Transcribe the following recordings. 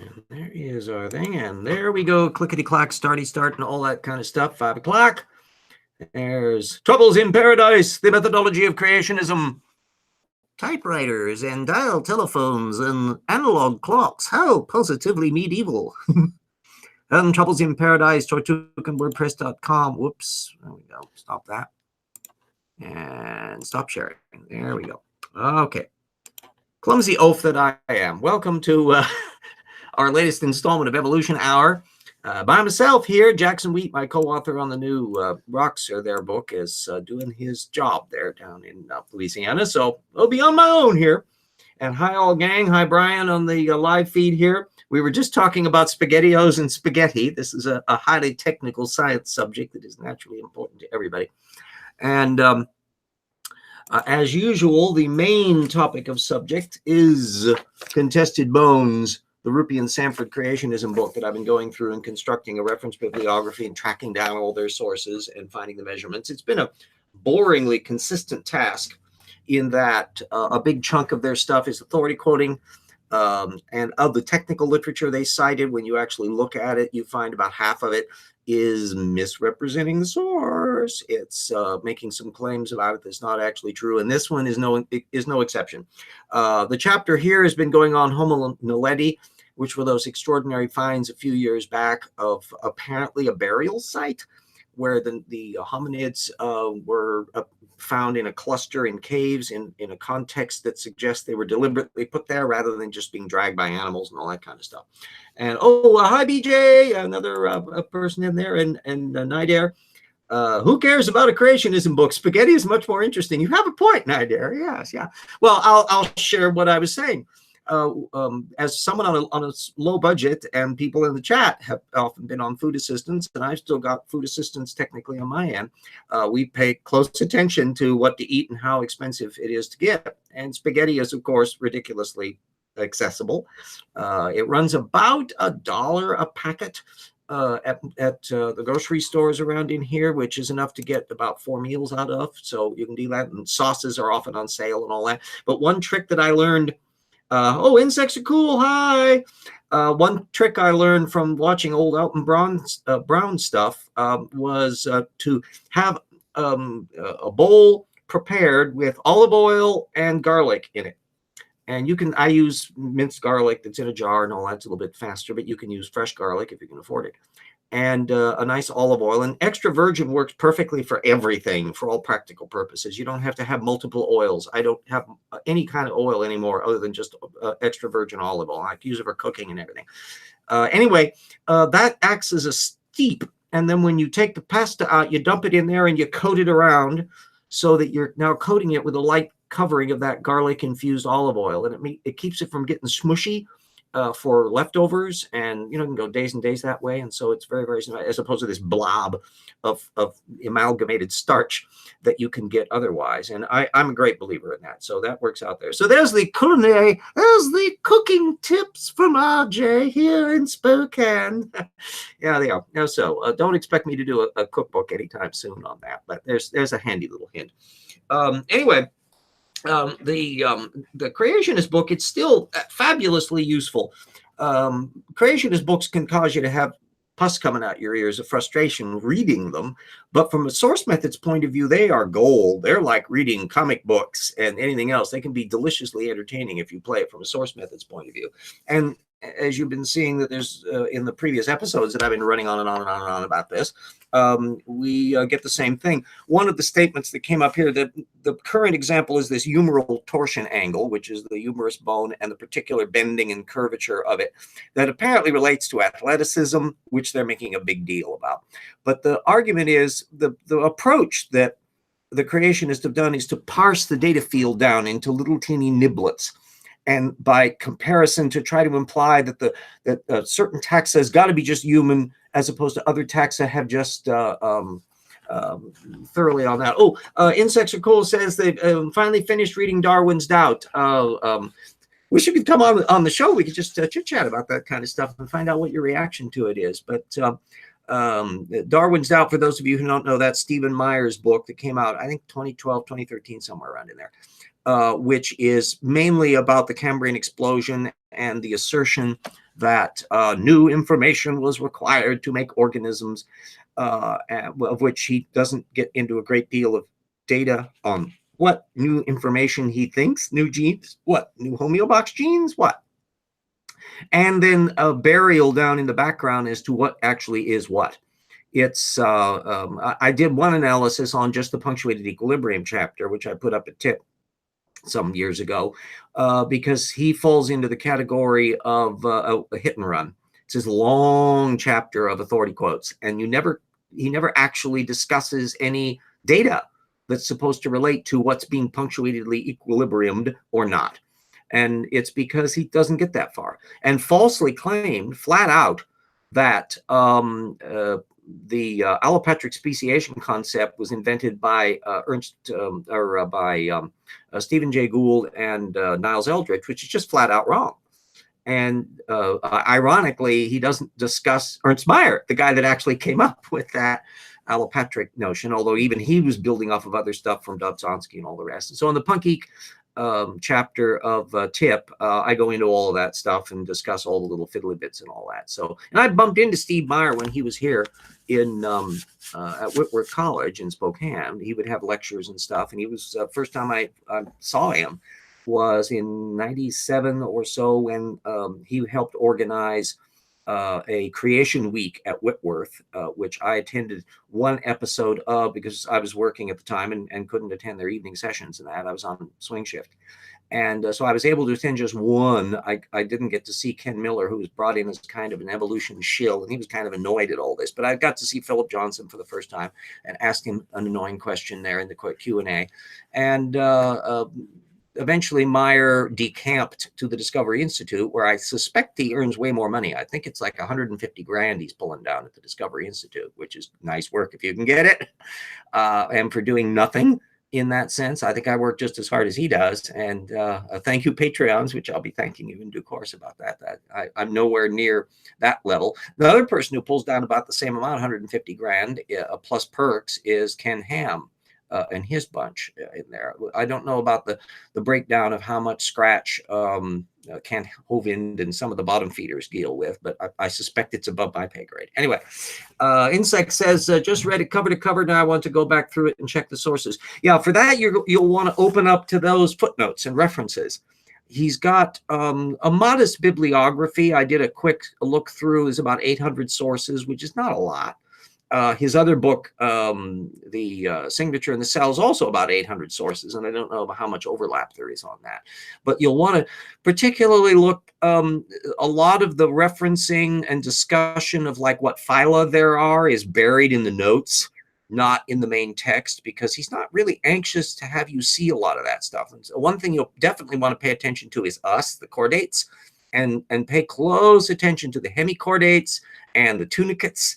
And there is our thing, and there we go. Clickety-clack, starty start, and all that kind of stuff. 5 o'clock. There's Troubles in Paradise, the methodology of creationism. Typewriters and dial telephones and analog clocks. How positively medieval. And Troubles in Paradise, tortuganwordpress.com. Whoops. There we go. Stop that. And stop sharing. There we go. Okay. Clumsy oaf that I am. Welcome to our latest installment of Evolution Hour. By myself here, Jackson Wheat, my co-author on the new Rocks or Their book, is doing his job there down in Louisiana. So I'll be on my own here. And hi, all gang. Hi, Brian, on the live feed here. We were just talking about SpaghettiOs and spaghetti. This is a highly technical science subject that is naturally important to everybody. And as usual, the main topic of subject is Contested Bones, the Rupe Sanford creationism book that I've been going through and constructing a reference bibliography and tracking down all their sources and finding the measurements. It's been a boringly consistent task in that a big chunk of their stuff is authority quoting, and of the technical literature they cited, when you actually look at it, you find about half of it is misrepresenting the source. It's making some claims about it that's not actually true, and this one is no exception. The chapter here has been going on Homo naledi, which were those extraordinary finds a few years back of apparently a burial site where the hominids were found in a cluster in caves in a context that suggests they were deliberately put there rather than just being dragged by animals and all that kind of stuff. And hi BJ, another person in there, and Nidair. Who cares about a creationism book? Spaghetti is much more interesting. You have a point, Nidair. Yes, yeah. Well, I'll share what I was saying. As someone on a low budget, and people in the chat have often been on food assistance, and I've still got food assistance technically on my end, we pay close attention to what to eat and how expensive it is to get. And spaghetti is, of course, ridiculously accessible. It runs about $1 a packet at the grocery stores around in here, which is enough to get about 4 meals out of. So you can do that, and sauces are often on sale and all that. But one trick that I learned, insects are cool. Hi. One trick I learned from watching old Alton Brown stuff was to have a bowl prepared with olive oil and garlic in it. And I use minced garlic that's in a jar and all that's a little bit faster, but you can use fresh garlic if you can afford it. And a nice olive oil. And extra virgin works perfectly for everything, for all practical purposes. You don't have to have multiple oils. I don't have any kind of oil anymore other than just extra virgin olive oil. I use it for cooking and everything. Anyway, that acts as a steep. And then when you take the pasta out, you dump it in there and you coat it around so that you're now coating it with a light covering of that garlic-infused olive oil. And it keeps it from getting smushy for leftovers, and you can go days and days that way. And so it's very, very, as opposed to this blob of amalgamated starch that you can get otherwise. And I'm a great believer in that. So that works out there. So there's the cooking tips from RJ here in Spokane. Yeah, they are. So don't expect me to do a cookbook anytime soon on that, but there's a handy little hint. Anyway, the creationist book, it's still fabulously useful. Creationist books can cause you to have pus coming out your ears of frustration reading them, but from a source methods point of view, they are gold. They're like reading comic books and anything else. They can be deliciously entertaining if you play it from a source methods point of view. And as you've been seeing that there's in the previous episodes that I've been running on and on and on and on about this, we get the same thing. One of the statements that came up here, that the current example is this humeral torsion angle, which is the humerus bone and the particular bending and curvature of it, that apparently relates to athleticism, which they're making a big deal about. But the argument is the approach that the creationists have done is to parse the data field down into little teeny niblets. And by comparison, to try to imply that that certain taxa has got to be just human, as opposed to other taxa have just thoroughly on that. Insects are cool says they finally finished reading Darwin's Doubt. Wish you could come on the show. We could just chit chat about that kind of stuff and find out what your reaction to it is. But Darwin's Doubt, for those of you who don't know, that's Stephen Meyer's book that came out, I think 2012, 2013, somewhere around in there. Which is mainly about the Cambrian explosion and the assertion that new information was required to make organisms, of which he doesn't get into a great deal of data on what new information he thinks, new genes, what new homeobox genes, what, and then a burial down in the background as to what actually is what. It's I did one analysis on just the punctuated equilibrium chapter, which I put up at TIP some years ago, because he falls into the category of a hit and run. It's his long chapter of authority quotes, and he never actually discusses any data that's supposed to relate to what's being punctuatedly equilibriumed or not. And it's because he doesn't get that far, and falsely claimed flat out that the allopatric speciation concept was invented by Stephen Jay Gould and Niles Eldredge, which is just flat out wrong. And ironically, he doesn't discuss Ernst Mayr, the guy that actually came up with that allopatric notion, although even he was building off of other stuff from Dobzhansky and all the rest. And so in the Punk-Eek chapter of TIP, I go into all of that stuff and discuss all the little fiddly bits and all that. So, and I bumped into Steve Meyer when he was here in at Whitworth College in Spokane. He would have lectures and stuff, and he was first time I saw him was in '97 or so, when he helped organize a creation week at Whitworth, which I attended one episode of because I was working at the time and couldn't attend their evening sessions and that. I was on swing shift. And so I was able to attend just one. I didn't get to see Ken Miller, who was brought in as kind of an evolution shill, and he was kind of annoyed at all this. But I got to see Philip Johnson for the first time and asked him an annoying question there in the Q&A. And eventually Meyer decamped to the Discovery Institute, where I suspect he earns way more money. I think it's like 150 grand he's pulling down at the Discovery Institute, which is nice work if you can get it. And for doing nothing in that sense, I think I work just as hard as he does. And thank you, Patreons, which I'll be thanking you in due course about that. I'm nowhere near that level. The other person who pulls down about the same amount, 150 grand plus perks, is Ken Ham. And his bunch in there. I don't know about the breakdown of how much scratch Ken Hovind and some of the bottom feeders deal with, but I suspect it's above my pay grade. Anyway, Insect says, just read it cover to cover. Now I want to go back through it and check the sources. Yeah, for that, you'll want to open up to those footnotes and references. He's got a modest bibliography. I did a quick look through. Is about 800 sources, which is not a lot. His other book, The Signature in the Cell, is also about 800 sources, and I don't know how much overlap there is on that. But you'll want to particularly look, a lot of the referencing and discussion of like what phyla there are is buried in the notes, not in the main text, because he's not really anxious to have you see a lot of that stuff. And so one thing you'll definitely want to pay attention to is the chordates, and pay close attention to the hemichordates and the tunicates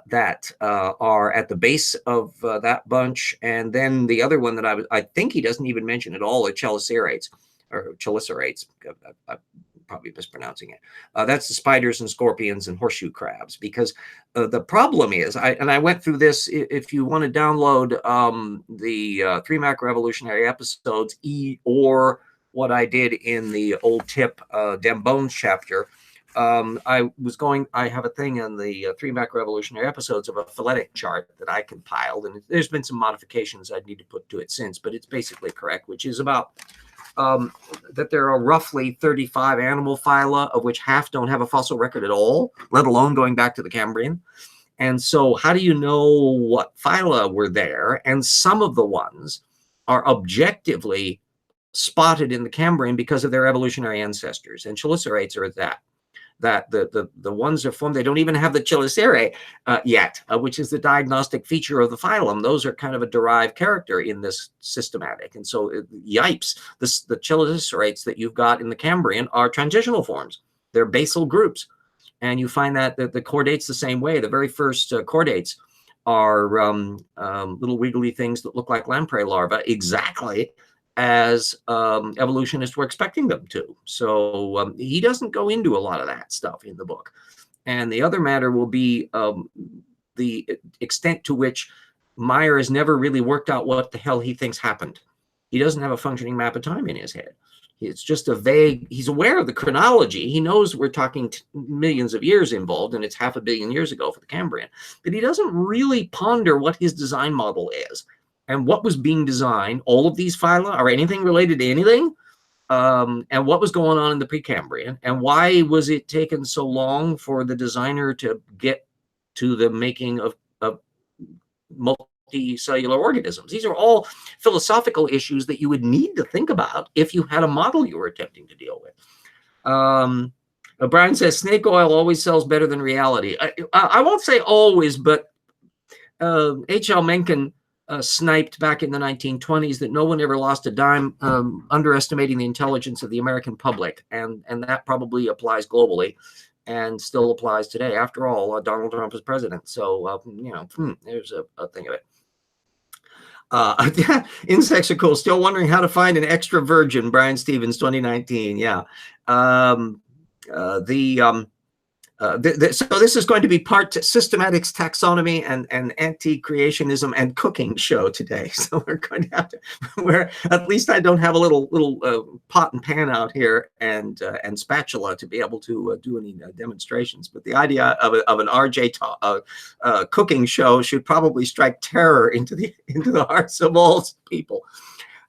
that are at the base of that bunch. And then the other one that I think he doesn't even mention at all are chelicerates, or chelicerates. I'm probably mispronouncing it. That's the spiders and scorpions and horseshoe crabs, because the problem is, I went through this. If you want to download the 3 macroevolutionary episodes, or what I did in the old TIP Dem Bones chapter, I have a thing on the 3 macroevolutionary episodes of a phyletic chart that I compiled, and there's been some modifications I'd need to put to it since, but it's basically correct, which is about that there are roughly 35 animal phyla, of which half don't have a fossil record at all, let alone going back to the Cambrian. And so how do you know what phyla were there? And some of the ones are objectively spotted in the Cambrian because of their evolutionary ancestors, and chelicerates are that the ones are formed, they don't even have the chelicerae yet, which is the diagnostic feature of the phylum. Those are kind of a derived character in this systematic. And so, yipes, the chelicerates that you've got in the Cambrian are transitional forms. They're basal groups. And you find that the chordates the same way. The very first chordates are little wiggly things that look like lamprey larvae, exactly as evolutionists were expecting them to. So he doesn't go into a lot of that stuff in the book. And the other matter will be the extent to which Meyer has never really worked out what the hell he thinks happened. He doesn't have a functioning map of time in his head. It's just a vague, he's aware of the chronology. He knows we're talking millions of years involved, and it's 500 million years ago for the Cambrian. But he doesn't really ponder what his design model is and what was being designed, all of these phyla or anything related to anything, and what was going on in the Precambrian, and why was it taken so long for the designer to get to the making of multicellular organisms. These are all philosophical issues that you would need to think about if you had a model you were attempting to deal with. Brian says snake oil always sells better than reality. I won't say always, but H.L. Mencken sniped back in the 1920s that no one ever lost a dime underestimating the intelligence of the American public, and that probably applies globally and still applies today. After all, Donald Trump is president, so there's a thing of it. Insects are cool. Still wondering how to find an extra virgin. Brian Stevens, 2019. Yeah. So this is going to be part systematics, taxonomy, and anti-creationism and cooking show today. So we're going to have to, where at least I don't have a little pot and pan out here and spatula to be able to do any demonstrations. But the idea of an RJ cooking show should probably strike terror into the hearts of all people.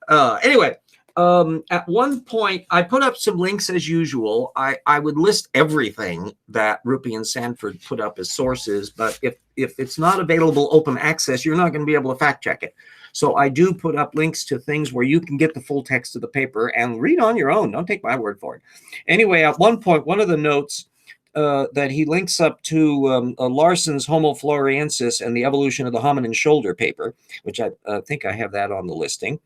Anyway. At one point, I put up some links as usual. I would list everything that Rupe and Sanford put up as sources, but if it's not available open access, you're not going to be able to fact check it. So I do put up links to things where you can get the full text of the paper and read on your own. Don't take my word for it. Anyway, at one point, one of the notes that he links up to Larson's Homo floresiensis and the evolution of the hominin shoulder paper, which I think I have that on the listing.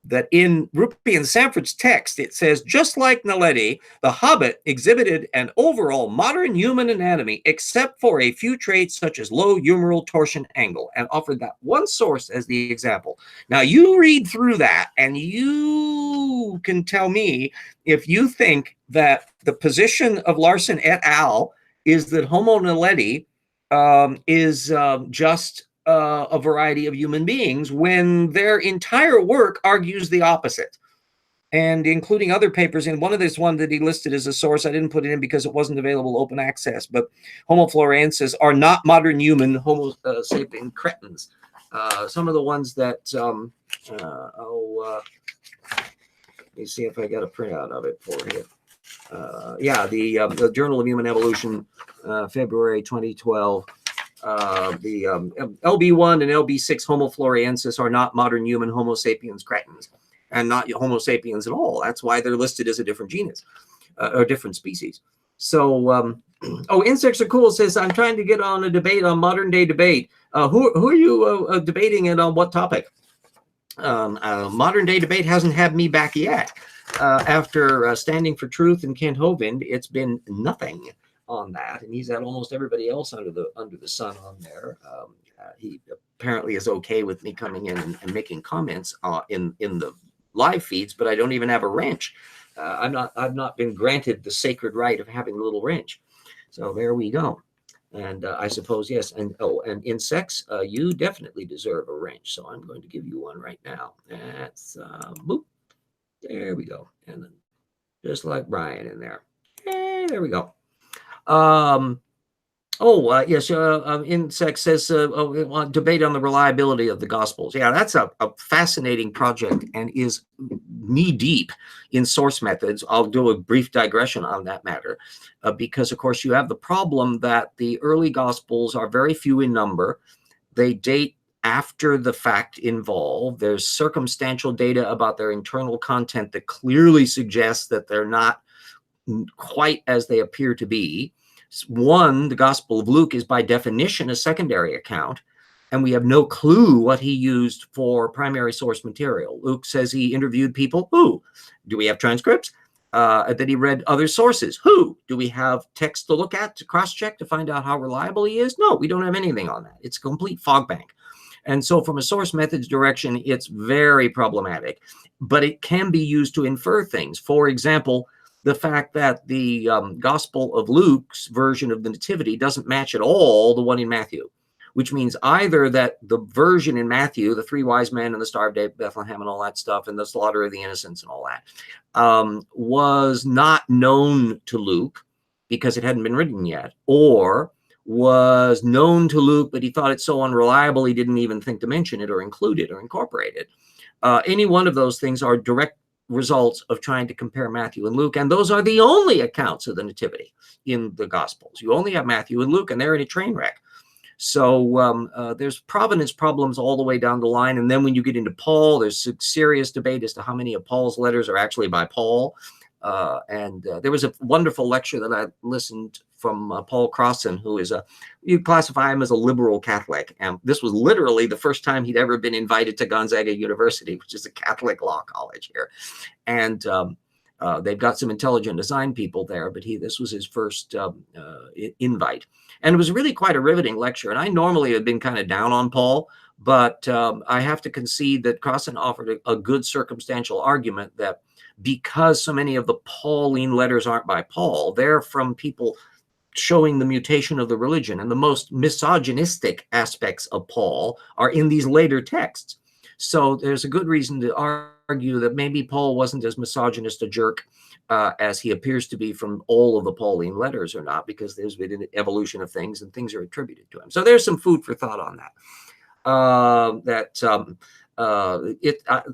That in Rupe and Sanford's text, it says, just like Naledi, the hobbit exhibited an overall modern human anatomy, except for a few traits such as low humeral torsion angle, and offered that one source as the example. Now, you read through that, and you can tell me if you think that the position of Larson et al. Is that Homo naledi is just a variety of human beings, when their entire work argues the opposite, and including other papers. In one of this one that he listed as a source, I didn't put it in because it wasn't available open access, but Homo floresiensis are not modern human Homo sapien cretins. Some of the ones that let me see if I got a printout of it for you. The Journal of Human Evolution, February 2012. The LB1 and LB6 Homo floresiensis are not modern human Homo sapiens cretins, and not Homo sapiens at all. That's why they're listed as a different genus or different species. So, insects are cool. Says, I'm trying to get on a debate on modern day debate. Who are you debating, and on what topic? Modern day debate hasn't had me back yet. After Standing for Truth and Kent Hovind, it's been nothing on that, and he's had almost everybody else under the sun on there. He apparently is okay with me coming in and making comments in the live feeds, but I don't even have a wrench. I've not been granted the sacred right of having a little wrench. So there we go. And I suppose, yes, and insects, you definitely deserve a wrench. So I'm going to give you one right now. That's boop. There we go. And then just like Brian in there. Hey, there we go. Yes, Insect says, debate on the reliability of the Gospels. Yeah, that's a fascinating project and is knee-deep in source methods. I'll do a brief digression on that matter, because, of course, you have the problem that the early Gospels are very few in number. They date after the fact involved. There's circumstantial data about their internal content that clearly suggests that they're not quite as they appear to be. One, the Gospel of Luke is by definition a secondary account, and we have no clue what he used for primary source material. Luke says he interviewed people. Who? Do we have transcripts? That he read other sources. Who? Do we have text to look at, to cross-check, to find out how reliable he is? No, we don't have anything on that. It's a complete fog bank. And so from a source methods direction, it's very problematic, but it can be used to infer things. For example, the fact that the Gospel of Luke's version of the Nativity doesn't match at all the one in Matthew. which means either that the version in Matthew, the 3 wise men and the Star of Bethlehem and all that stuff, and the slaughter of the innocents and all that, was not known to Luke because it hadn't been written yet, or was known to Luke, but he thought it so unreliable he didn't even think to mention it or include it or incorporate it. Any one of those things are direct results of trying to compare Matthew and Luke, and those are the only accounts of the nativity in the Gospels. You only have Matthew and Luke, and they're in a train wreck. So there's provenance problems all the way down the line, and then when you get into Paul, there's a serious debate as to how many of Paul's letters are actually by Paul. There was a wonderful lecture that I listened from Paul Crossan, who is you classify him as a liberal Catholic. And this was literally the first time he'd ever been invited to Gonzaga University, which is a Catholic law college here. And they've got some intelligent design people there, but this was his first invite. And it was really quite a riveting lecture. And I normally have been kind of down on Paul, but I have to concede that Crossan offered a good circumstantial argument that because so many of the Pauline letters aren't by Paul, they're from people showing the mutation of the religion, and the most misogynistic aspects of Paul are in these later texts. So there's a good reason to argue that maybe Paul wasn't as misogynist a jerk as he appears to be from all of the Pauline letters or not, because there's been an evolution of things and things are attributed to him. So there's some food for thought on that.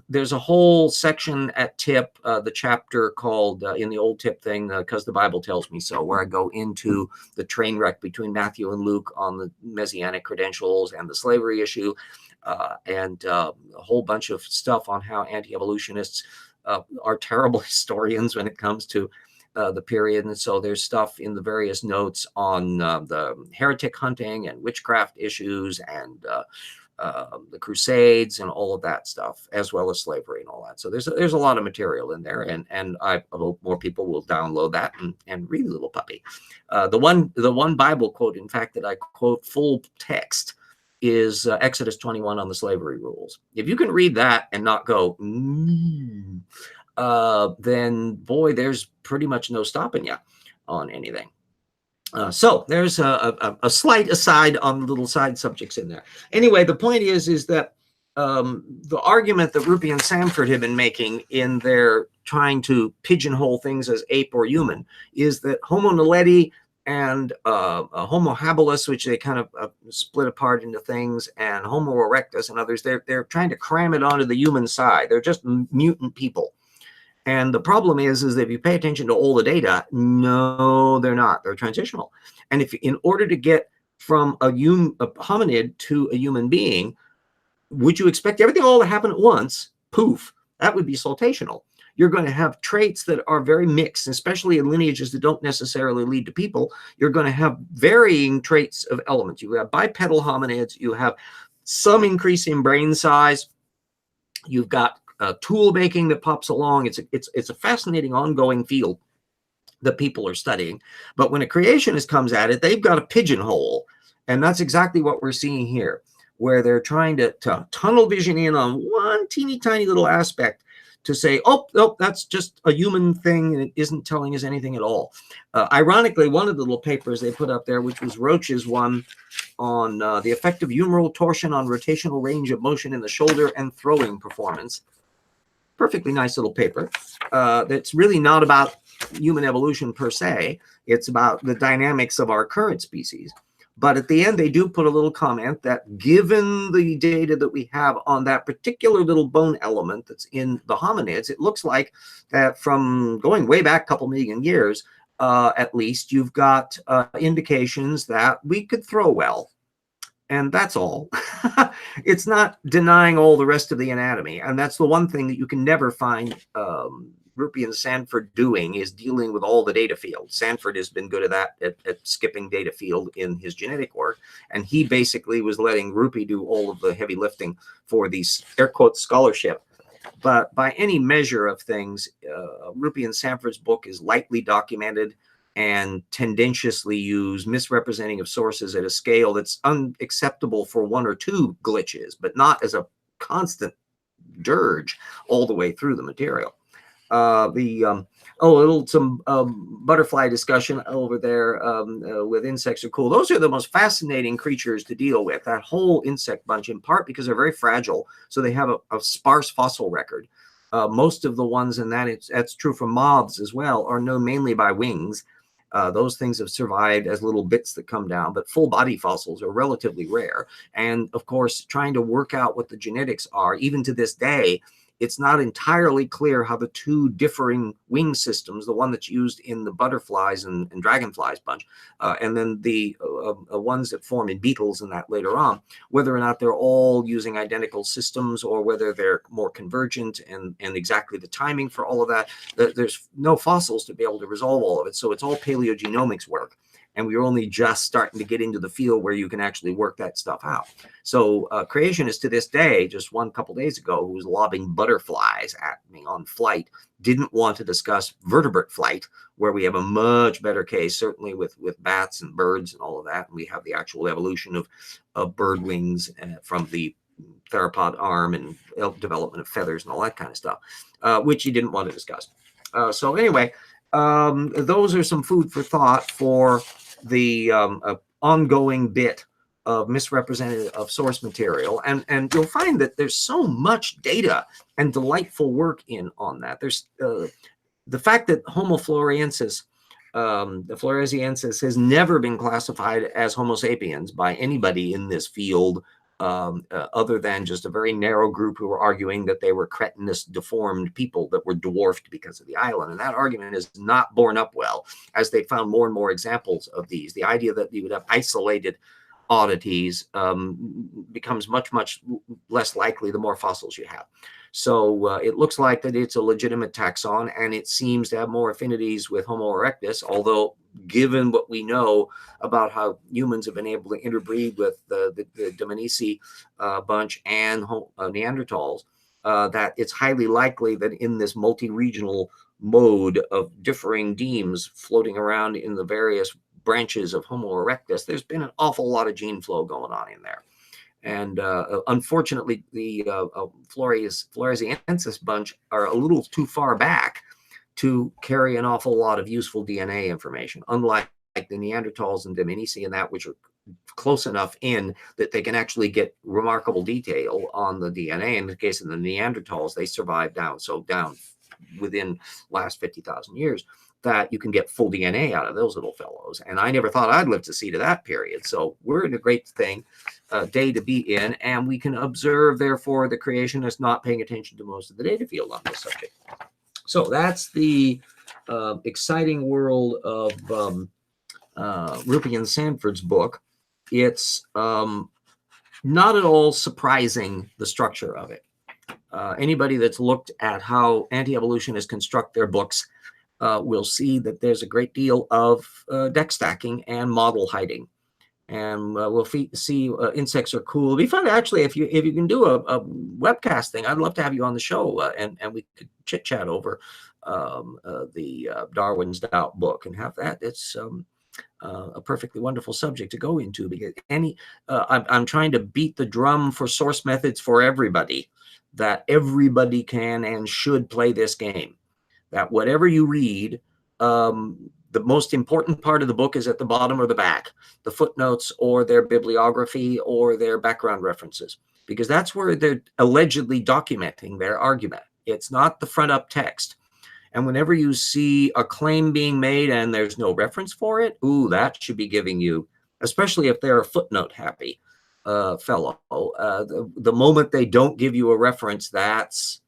There's a whole section at Tip, the chapter called in the old Tip thing, because the Bible tells me so, where I go into the train wreck between Matthew and Luke on the messianic credentials and the slavery issue, and a whole bunch of stuff on how anti-evolutionists are terrible historians when it comes to the period. And so there's stuff in the various notes on the heretic hunting and witchcraft issues and the Crusades and all of that stuff, as well as slavery and all that. So there's a lot of material in there, and I hope more people will download that and read the little puppy. The one Bible quote, in fact, that I quote full text is Exodus 21 on the slavery rules. If you can read that and not go, then boy, there's pretty much no stopping you on anything. So there's a slight aside on the little side subjects in there. Anyway, the point is that the argument that Rupe and Sanford have been making in their trying to pigeonhole things as ape or human is that Homo naledi and Homo habilis, which they kind of split apart into things, and Homo erectus and others, they're trying to cram it onto the human side. They're just mutant people. And the problem is that if you pay attention to all the data, no, they're not. They're transitional. And if in order to get from a hominid to a human being, would you expect everything all to happen at once? Poof. That would be saltational. You're going to have traits that are very mixed, especially in lineages that don't necessarily lead to people. You're going to have varying traits of elements. You have bipedal hominids. You have some increase in brain size. You've got tool making that pops along. It's a fascinating ongoing field that people are studying. But when a creationist comes at it, they've got a pigeonhole. And that's exactly what we're seeing here, where they're trying to tunnel vision in on one teeny tiny little aspect to say, oh, no, that's just a human thing, and it isn't telling us anything at all. Ironically, one of the little papers they put up there, which was Roach's one on the effect of humeral torsion on rotational range of motion in the shoulder and throwing performance. Perfectly nice little paper that's really not about human evolution per se. It's about the dynamics of our current species. But at the end, they do put a little comment that given the data that we have on that particular little bone element that's in the hominids, it looks like that from going way back a couple million years, at least, you've got indications that we could throw well. And that's all. It's not denying all the rest of the anatomy. And that's the one thing that you can never find Rupe and Sanford doing, is dealing with all the data field. Sanford has been good at that, at skipping data field in his genetic work. And he basically was letting Rupe do all of the heavy lifting for these air quotes scholarship. But by any measure of things, Rupe and Sanford's book is lightly documented and tendentiously use misrepresenting of sources at a scale that's unacceptable for one or two glitches, but not as a constant dirge all the way through the material. Some butterfly discussion over there with insects are cool. Those are the most fascinating creatures to deal with, that whole insect bunch, in part because they're very fragile, so they have a sparse fossil record. Most of the ones in that's true for moths as well, are known mainly by wings. Those things have survived as little bits that come down, but full body fossils are relatively rare. And of course, trying to work out what the genetics are, even to this day, it's not entirely clear how the two differing wing systems, the one that's used in the butterflies and dragonflies bunch, and then the ones that form in beetles and that later on, whether or not they're all using identical systems or whether they're more convergent, and exactly the timing for all of that. There's no fossils to be able to resolve all of it. So it's all paleogenomics work. And we're only just starting to get into the field where you can actually work that stuff out. So creationists to this day, just one couple days ago, who was lobbing butterflies at me on flight, didn't want to discuss vertebrate flight, where we have a much better case, certainly with bats and birds and all of that. And we have the actual evolution of bird wings from the theropod arm and development of feathers and all that kind of stuff, which he didn't want to discuss. So anyway, those are some food for thought for the ongoing bit of misrepresented of source material, and you'll find that there's so much data and delightful work on that. There's the fact that Homo floresiensis, the floresiensis, has never been classified as Homo sapiens by anybody in this field, other than just a very narrow group who were arguing that they were cretinist, deformed people that were dwarfed because of the island. And that argument is not borne up well, as they found more and more examples of these. The idea that you would have isolated oddities becomes much, much less likely the more fossils you have. So it looks like that it's a legitimate taxon, and it seems to have more affinities with Homo erectus, although given what we know about how humans have been able to interbreed with the Dmanisi bunch and Neanderthals, that it's highly likely that in this multi-regional mode of differing demes floating around in the various branches of Homo erectus, there's been an awful lot of gene flow going on in there. And unfortunately, the Floresiensis bunch are a little too far back to carry an awful lot of useful DNA information, unlike the Neanderthals and Dmanisi and that, which are close enough in that they can actually get remarkable detail on the DNA. In the case of the Neanderthals, they survived down within last 50,000 years, that you can get full DNA out of those little fellows. And I never thought I'd live to see to that period. So we're in a great day to be in, and we can observe, therefore, the creationists not paying attention to most of the data field on this subject. So that's the exciting world of Rupe Sanford's book. It's not at all surprising, the structure of it. Anybody that's looked at how anti-evolutionists construct their books will see that there's a great deal of deck stacking and model hiding. And we'll see insects are cool. It'd be fun, actually, if you can do a webcast thing. I'd love to have you on the show, and we could chit chat over the Darwin's Out book and have that. It's a perfectly wonderful subject to go into, because I'm trying to beat the drum for source methods for everybody, that everybody can and should play this game. That whatever you read, the most important part of the book is at the bottom or the back, the footnotes or their bibliography or their background references, because that's where they're allegedly documenting their argument. It's not the front up text. And whenever you see a claim being made and there's no reference for it, ooh, that should be giving you, especially if they're a footnote happy fellow, the moment they don't give you a reference, that's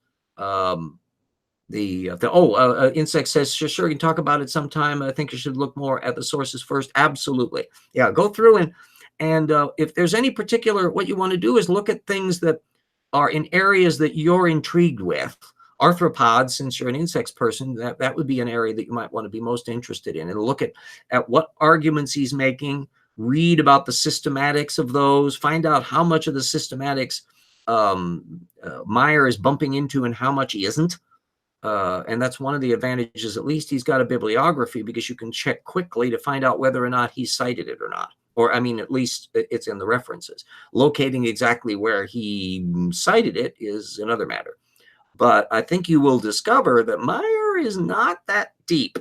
Insect says, sure, you can talk about it sometime. I think you should look more at the sources first. Absolutely. Yeah, go through and if there's any particular, what you want to do is look at things that are in areas that you're intrigued with. Arthropods, since you're an insects person, that would be an area that you might want to be most interested in, and look at what arguments he's making, read about the systematics of those, find out how much of the systematics Meyer is bumping into and how much he isn't. And that's one of the advantages. At least he's got a bibliography, because you can check quickly to find out whether or not he cited it or not. Or, I mean, at least it's in the references. Locating exactly where he cited it is another matter. But I think you will discover that Meyer mire is not that deep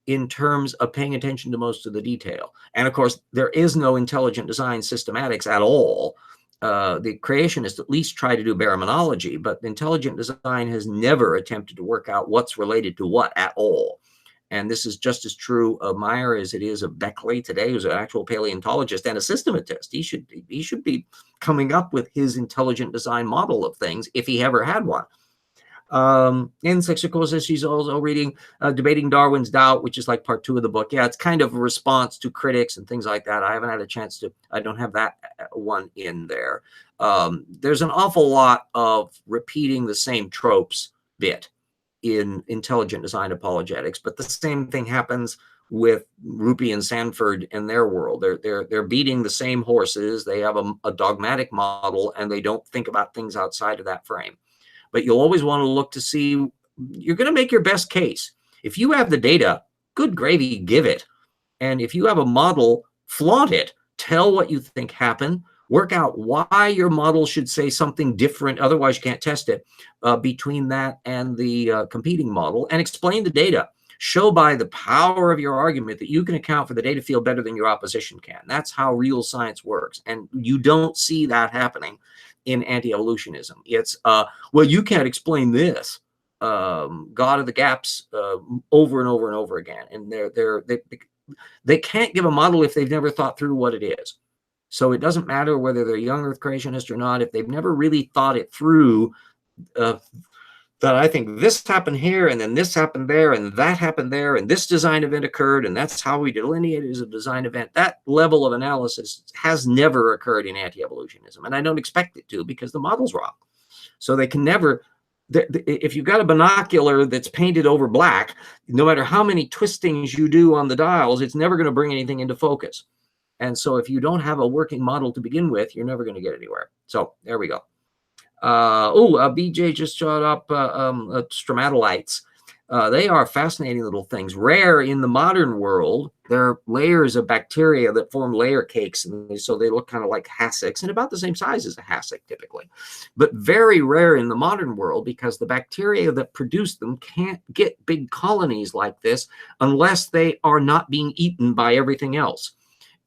in terms of paying attention to most of the detail. And of course, there is no intelligent design systematics at all. The creationists at least try to do baraminology, but intelligent design has never attempted to work out what's related to what at all. And this is just as true of Meyer as it is of Beckley today, who's an actual paleontologist and a systematist. He should be coming up with his intelligent design model of things if he ever had one. Insects, of course, she's also reading Debating Darwin's Doubt, which is like part 2 of the book. Yeah, it's kind of a response to critics and things like that. I haven't had a chance to, I don't have that one in there. There's an awful lot of repeating the same tropes bit in intelligent design apologetics, but the same thing happens with Rupe and Sanford and their world. They're beating the same horses. They have a dogmatic model, and they don't think about things outside of that frame. But you'll always want to look to see, you're going to make your best case. If you have the data, good gravy, give it. And if you have a model, flaunt it. Tell what you think happened. Work out why your model should say something different, otherwise you can't test it, between that and the competing model, and explain the data. Show by the power of your argument that you can account for the data field better than your opposition can. That's how real science works. And you don't see that happening in anti-evolutionism. It's, well, you can't explain this. God of the gaps over and over and over again. And they can't give a model if they've never thought through what it is. So it doesn't matter whether they're young earth creationist or not. If they've never really thought it through, that I think this happened here, and then this happened there, and that happened there, and this design event occurred, and that's how we delineate it as a design event. That level of analysis has never occurred in anti-evolutionism, and I don't expect it to, because the model's wrong. So they can never, if you've got a binocular that's painted over black, no matter how many twistings you do on the dials, it's never going to bring anything into focus. And so if you don't have a working model to begin with, you're never going to get anywhere. So there we go. BJ just showed up stromatolites. They are fascinating little things. Rare in the modern world. They're layers of bacteria that form layer cakes, and so they look kind of like hassocks and about the same size as a hassock typically. But very rare in the modern world, because the bacteria that produce them can't get big colonies like this unless they are not being eaten by everything else.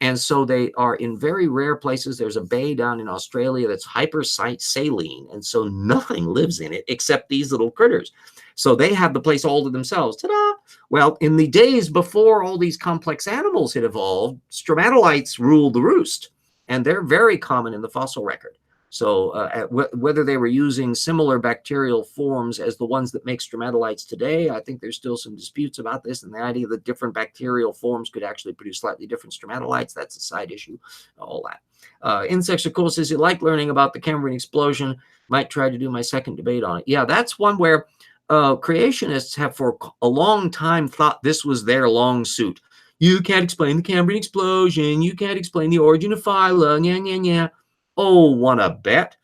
And so they are in very rare places. There's a bay down in Australia that's hypersaline, and so nothing lives in it except these little critters. So they have the place all to themselves. Ta-da! Well, in the days before all these complex animals had evolved, stromatolites ruled the roost, and they're very common in the fossil record. So whether they were using similar bacterial forms as the ones that make stromatolites today, I think there's still some disputes about this. And the idea that different bacterial forms could actually produce slightly different stromatolites, that's a side issue, all that. Insects, of course, is you like learning about the Cambrian explosion. Might try to do my second debate on it. Yeah, that's one where creationists have for a long time thought this was their long suit. You can't explain the Cambrian explosion. You can't explain the origin of phyla. Yeah, yeah, yeah. Oh, wanna bet?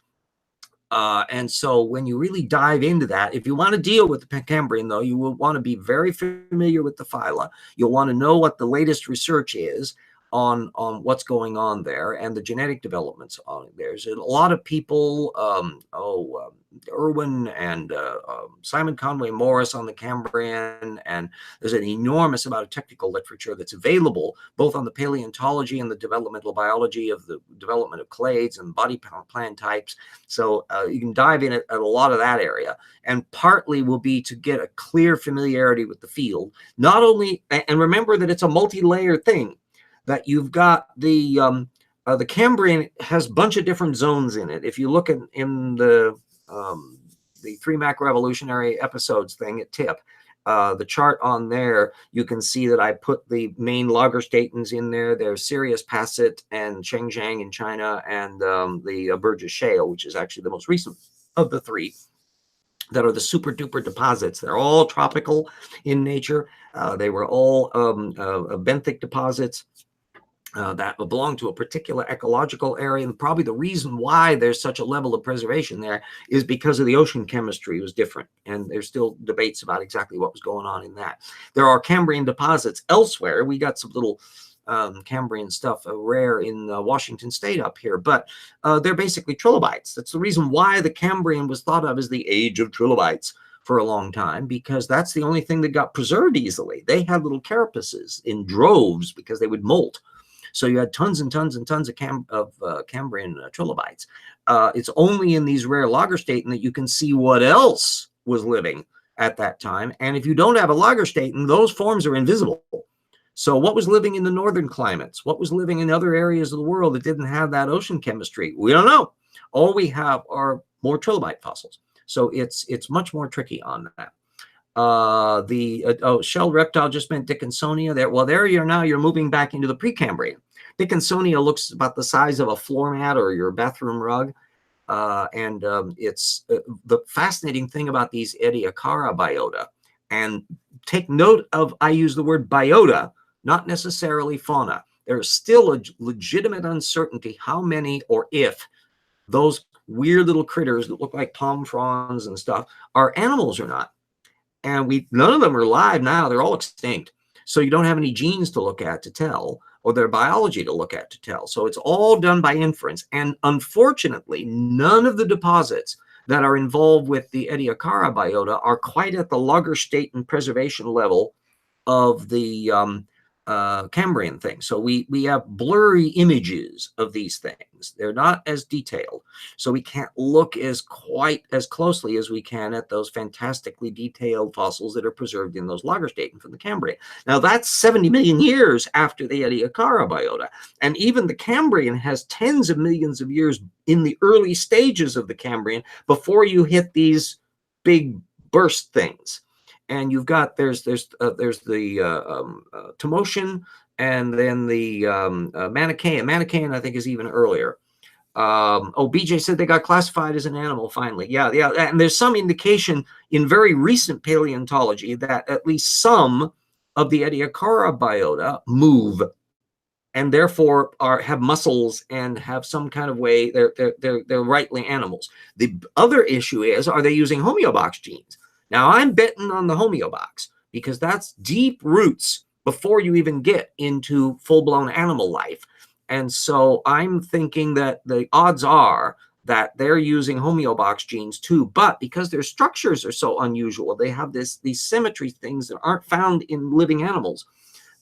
And so when you really dive into that, if you want to deal with the Cambrian, though, you will want to be very familiar with the phyla. You'll want to know what the latest research is on what's going on there and the genetic developments on it. There's a lot of people, Irwin and Simon Conway Morris on the Cambrian, and there's an enormous amount of technical literature that's available both on the paleontology and the developmental biology of the development of clades and body plan types. So you can dive in at a lot of that area, and partly will be to get a clear familiarity with the field. Not only, and remember that it's a multi-layer thing, that you've got the Cambrian has a bunch of different zones in it. If you look in the 3 macroevolutionary episodes thing at TIP, the chart on there, you can see that I put the main Lagerstatens in there. There's Sirius Passet and Chengjiang in China, and the Burgess Shale, which is actually the most recent of the 3 that are the super duper deposits. They're all tropical in nature. They were all benthic deposits that belong to a particular ecological area. And probably the reason why there's such a level of preservation there is because of the ocean chemistry was different. And there's still debates about exactly what was going on in that. There are Cambrian deposits elsewhere. We got some little Cambrian stuff rare in Washington State up here, but they're basically trilobites. That's the reason why the Cambrian was thought of as the age of trilobites, for a long time because that's the only thing that got preserved easily. They had little carapaces in droves because they would molt. So you had tons and tons and tons of Cambrian trilobites. It's only in these rare Lagerstätten that you can see what else was living at that time. And if you don't have a Lagerstätten, those forms are invisible. So what was living in the northern climates? What was living in other areas of the world that didn't have that ocean chemistry? We don't know. All we have are more trilobite fossils. So it's much more tricky on that. Shelled reptile just meant Dickinsonia there. Well, there you're now, you're moving back into the Precambrian. Dickinsonia looks about the size of a floor mat or your bathroom rug. It's the fascinating thing about these Ediacara biota. And take note of, I use the word biota, not necessarily fauna. There's still a legitimate uncertainty how many or if those weird little critters that look like palm fronds and stuff are animals or not. And none of them are alive now. They're all extinct. So you don't have any genes to look at to tell, or their biology to look at to tell. So it's all done by inference. And unfortunately, none of the deposits that are involved with the Ediacara biota are quite at the Lagerstätten preservation level of the Cambrian thing. So we have blurry images of these things. They're not as detailed. So we can't look quite as closely as we can at those fantastically detailed fossils that are preserved in those Lagerstätten from the Cambrian. Now that's 70 million years after the Ediacara biota. And even the Cambrian has tens of millions of years in the early stages of the Cambrian before you hit these big burst things. And you've got, there's the Tomotian, and then the Manichaean. Manichaean, I think, is even earlier. BJ said they got classified as an animal finally. Yeah. And there's some indication in very recent paleontology that at least some of the Ediacara biota move, and therefore have muscles and have some kind of way. They're rightly animals. The other issue is, are they using homeobox genes? Now, I'm betting on the homeobox because that's deep roots before you even get into full-blown animal life. And so I'm thinking that the odds are that they're using homeobox genes too. But because their structures are so unusual, they have these symmetry things that aren't found in living animals,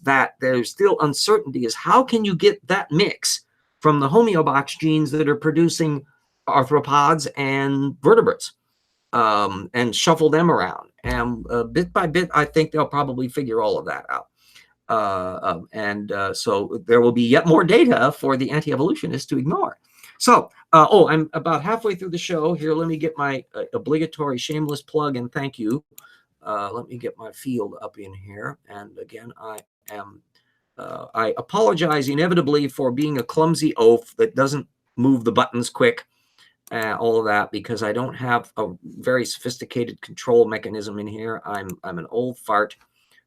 that there's still uncertainty is how can you get that mix from the homeobox genes that are producing arthropods and vertebrates? And shuffle them around. And bit by bit, I think they'll probably figure all of that out. So there will be yet more data for the anti-evolutionists to ignore. So, I'm about halfway through the show here. Let me get my obligatory shameless plug and thank you. Let me get my field up in here. And again, I apologize inevitably for being a clumsy oaf that doesn't move the buttons quick. All of that because I don't have a very sophisticated control mechanism in here. I'm an old fart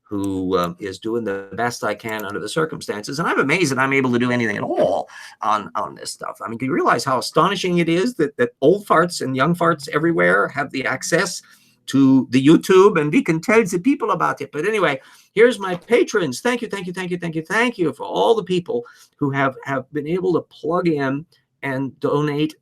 who is doing the best I can under the circumstances, and I'm amazed that I'm able to do anything at all on this stuff. I mean, do you realize how astonishing it is that old farts and young farts everywhere have the access to the YouTube, and we can tell the people about it? But anyway, here's my patrons. Thank you for all the people who have been able to plug in and donate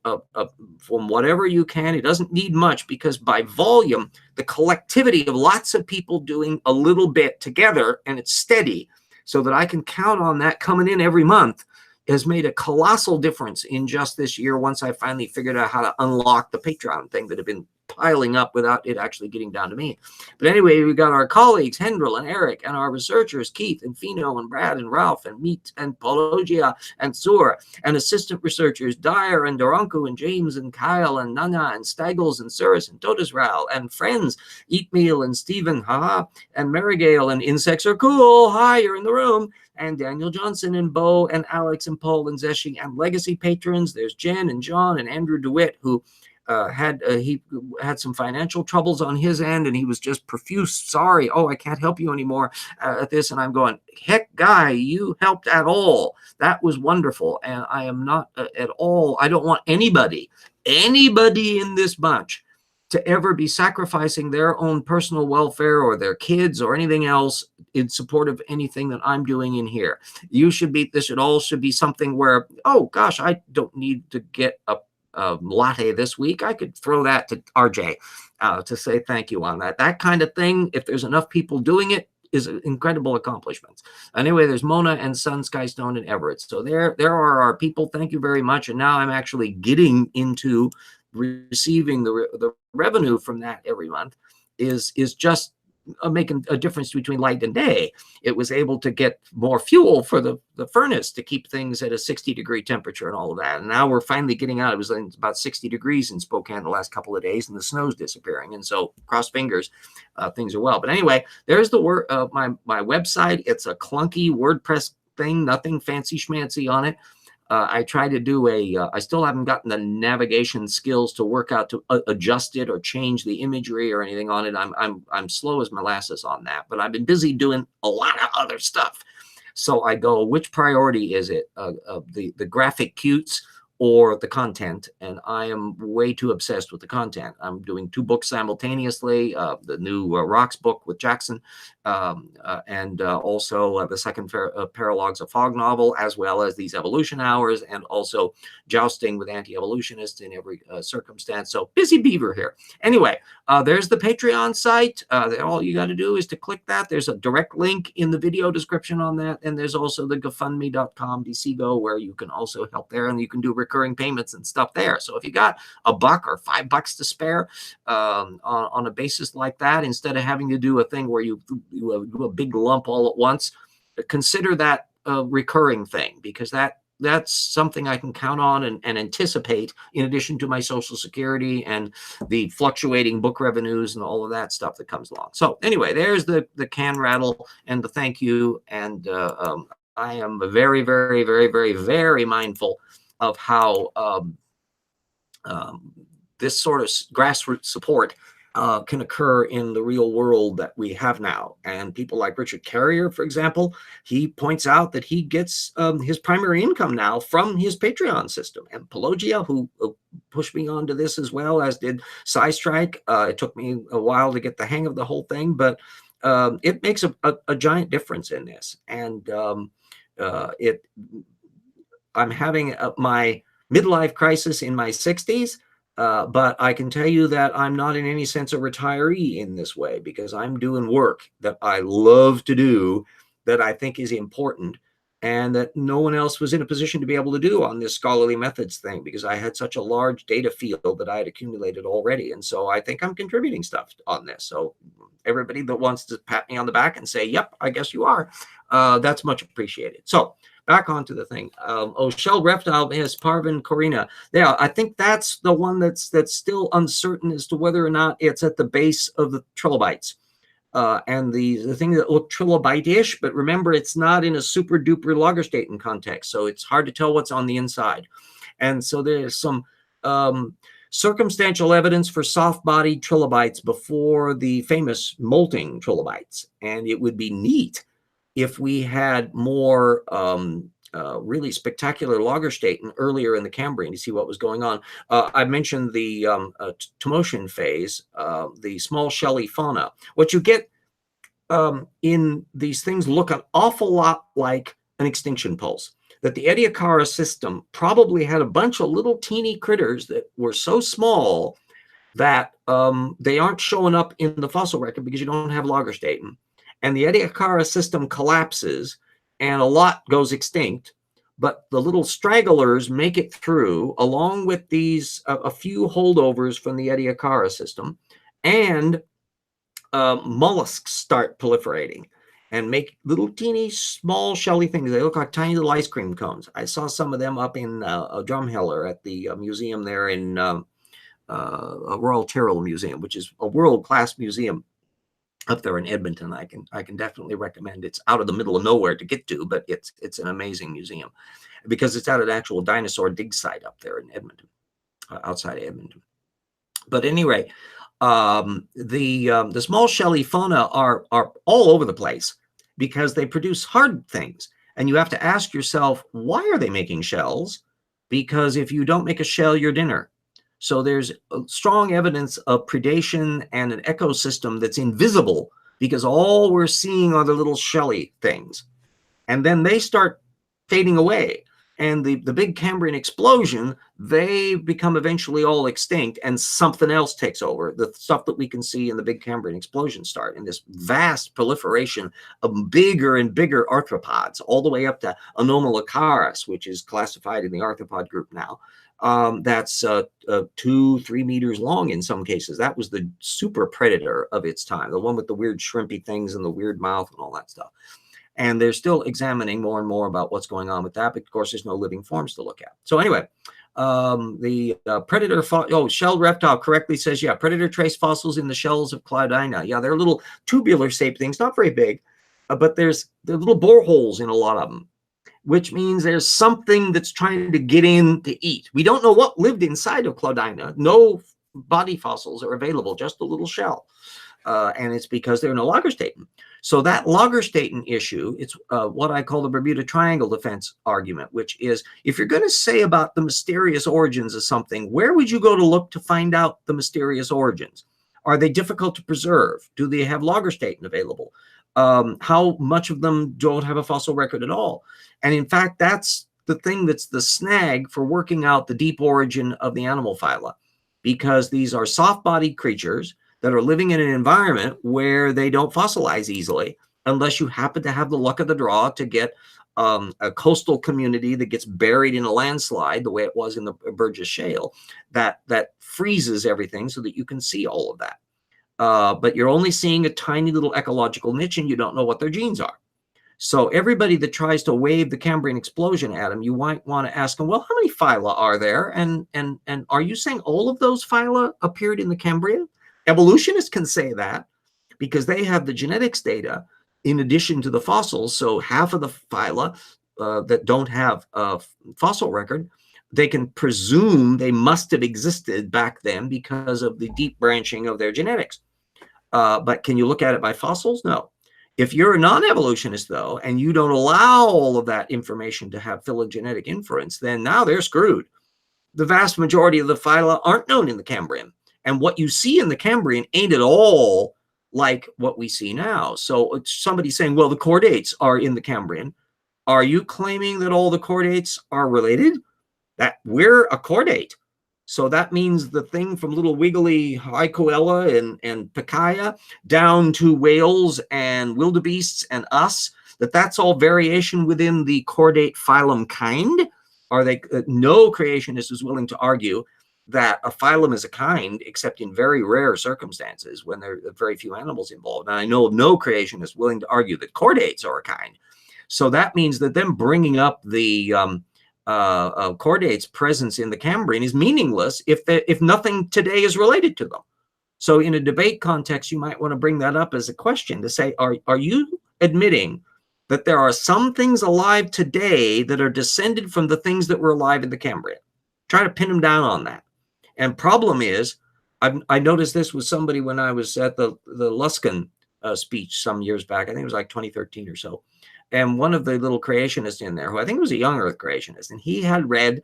from whatever you can. It doesn't need much because by volume, the collectivity of lots of people doing a little bit together, and it's steady so that I can count on that coming in every month, has made a colossal difference in just this year once I finally figured out how to unlock the Patreon thing that had been piling up without it actually getting down to me. But anyway, we got our colleagues, Hendril and Eric, and our researchers, Keith and Fino and Brad and Ralph and Meet and Paulogia and Sur, and assistant researchers, Dyer and Doronko and James and Kyle and Nana and Staggles and Cirrus and Totasral, and friends, Eatmeal and Stephen, haha, and Marigale and Insects Are Cool, hi, you're in the room, and Daniel Johnson and Bo and Alex and Paul and Zeshi, and legacy patrons, there's Jen and John and Andrew DeWitt, who he had some financial troubles on his end, and he was just profuse sorry. Oh, I can't help you anymore at this. And I'm going, heck, guy, you helped at all. That was wonderful. And I am not at all. I don't want anybody in this bunch to ever be sacrificing their own personal welfare or their kids or anything else in support of anything that I'm doing in here. This should all be something where, oh gosh, I don't need to get a latte this week, I could throw that to RJ to say thank you on that. That kind of thing, if there's enough people doing it, is incredible accomplishments. Anyway, there's Mona and Sun, Skystone, and Everett. So there are our people. Thank you very much. And now I'm actually getting into receiving the revenue from that every month is just making a difference between light and day. It was able to get more fuel for the furnace to keep things at a 60-degree temperature and all of that. And now we're finally getting out. It was about 60 degrees in Spokane the last couple of days, and the snow's disappearing. And so, cross fingers, things are well. But anyway, there's the word my website. It's a clunky WordPress thing, nothing fancy schmancy on it. I tried to do I still haven't gotten the navigation skills to work out to adjust it or change the imagery or anything on it. I'm slow as molasses on that, but I've been busy doing a lot of other stuff. So I go, which priority is it? The graphic cutes or the content? And I am way too obsessed with the content. I'm doing 2 books simultaneously, the new Rocks book with Jackson, and also the second Paralogs of Fog novel, as well as these evolution hours, and also jousting with anti-evolutionists in every circumstance. So busy beaver here. Anyway, there's the Patreon site. All you got to do is to click that. There's a direct link in the video description on that. And there's also the GoFundMe.com DCGo, where you can also help there, and you can do recurring payments and stuff there. So if you got $1 or $5 to spare on a basis like that, instead of having to do a thing where you do a big lump all at once, consider that a recurring thing, because that's something I can count on and anticipate, in addition to my Social Security and the fluctuating book revenues and all of that stuff that comes along. So anyway, there's the can rattle and the thank you. And I am very, very, very, very, very mindful of how this sort of grassroots support can occur in the real world that we have now. And people like Richard Carrier, for example, he points out that he gets his primary income now from his Patreon system. And Pelagia, who pushed me onto this as well, as did Strike. It took me a while to get the hang of the whole thing, but it makes a giant difference in this. And I'm having my midlife crisis in my 60s. But I can tell you that I'm not in any sense a retiree in this way, because I'm doing work that I love to do, that I think is important, and that no one else was in a position to be able to do on this scholarly methods thing, because I had such a large data field that I had accumulated already. And so I think I'm contributing stuff on this. So everybody that wants to pat me on the back and say, yep, I guess you are, that's much appreciated. So back onto the thing. Shell Reptile is Parvin Corina. Yeah, I think that's the one that's still uncertain as to whether or not it's at the base of the trilobites. And the thing that looked trilobite-ish, but remember, it's not in a super duper Lagerstätten context, so it's hard to tell what's on the inside. And so there's some circumstantial evidence for soft-bodied trilobites before the famous molting trilobites. And it would be neat if we had more really spectacular Lagerstätten earlier in the Cambrian to see what was going on. I mentioned the Tomotian phase, the small shelly fauna. What you get in these things look an awful lot like an extinction pulse. That the Ediacara system probably had a bunch of little teeny critters that were so small that they aren't showing up in the fossil record because you don't have Lagerstätten. And the Ediacara system collapses and a lot goes extinct, but the little stragglers make it through, along with these a few holdovers from the Ediacara system, and mollusks start proliferating and make little teeny small shelly things. They look like tiny little ice cream cones. I saw some of them up in Drumheller at the museum there in Royal Tyrrell Museum, which is a world-class museum up there in Edmonton. I can definitely recommend. It's out of the middle of nowhere to get to, but it's an amazing museum because it's at an actual dinosaur dig site up there in Edmonton, outside of Edmonton. But anyway, the small shelly fauna are all over the place because they produce hard things, and you have to ask yourself, why are they making shells? Because if you don't make a shell, you're dinner. So there's strong evidence of predation and an ecosystem that's invisible because all we're seeing are the little shelly things. And then they start fading away. and the big Cambrian explosion, they become eventually all extinct and something else takes over. The stuff that we can see in the big Cambrian explosion start, in this vast proliferation of bigger and bigger arthropods, all the way up to Anomalocaris, which is classified in the arthropod group now. That's 2-3 meters long in some cases. That was the super predator of its time, the one with the weird shrimpy things and the weird mouth and all that stuff. And they're still examining more and more about what's going on with that. But of course, there's no living forms to look at. So anyway, the predator, shelled reptile correctly says, yeah, predator trace fossils in the shells of Cloudina. Yeah, they're little tubular shaped things, not very big, but there are little boreholes in a lot of them, which means there's something that's trying to get in to eat. We don't know what lived inside of Cloudina. No body fossils are available, just a little shell. And it's because they're in a Lagerstätten. So that Lagerstätten issue, it's what I call the Bermuda Triangle defense argument, which is, if you're going to say about the mysterious origins of something, where would you go to look to find out the mysterious origins? Are they difficult to preserve? Do they have Lagerstätten available? How much of them don't have a fossil record at all? And in fact, that's the thing that's the snag for working out the deep origin of the animal phyla, because these are soft-bodied creatures that are living in an environment where they don't fossilize easily, unless you happen to have the luck of the draw to get a coastal community that gets buried in a landslide, the way it was in the Burgess Shale, that freezes everything so that you can see all of that. But you're only seeing a tiny little ecological niche, and you don't know what their genes are. So everybody that tries to wave the Cambrian explosion at them, you might want to ask them, well, how many phyla are there? And are you saying all of those phyla appeared in the Cambrian? Evolutionists can say that because they have the genetics data in addition to the fossils. So half of the phyla that don't have a fossil record, they can presume they must have existed back then because of the deep branching of their genetics. But can you look at it by fossils? No. If you're a non-evolutionist, though, and you don't allow all of that information to have phylogenetic inference, then now they're screwed. The vast majority of the phyla aren't known in the Cambrian. And what you see in the Cambrian ain't at all like what we see now. So somebody saying, well, the chordates are in the Cambrian. Are you claiming that all the chordates are related? That we're a chordate. So that means the thing from little wiggly Hycoella and Picaya down to whales and wildebeests and us, that's all variation within the chordate phylum kind? Are they? No creationist is willing to argue that a phylum is a kind, except in very rare circumstances when there are very few animals involved. And I know no creationist is willing to argue that chordates are a kind. So that means that them bringing up the chordates' presence in the Cambrian is meaningless if nothing today is related to them. So in a debate context, you might want to bring that up as a question to say, are you admitting that there are some things alive today that are descended from the things that were alive in the Cambrian? Try to pin them down on that. And problem is, I noticed this with somebody when I was at the Luskin speech some years back. I think it was like 2013 or so. And one of the little creationists in there, who I think was a young Earth creationist, and he had read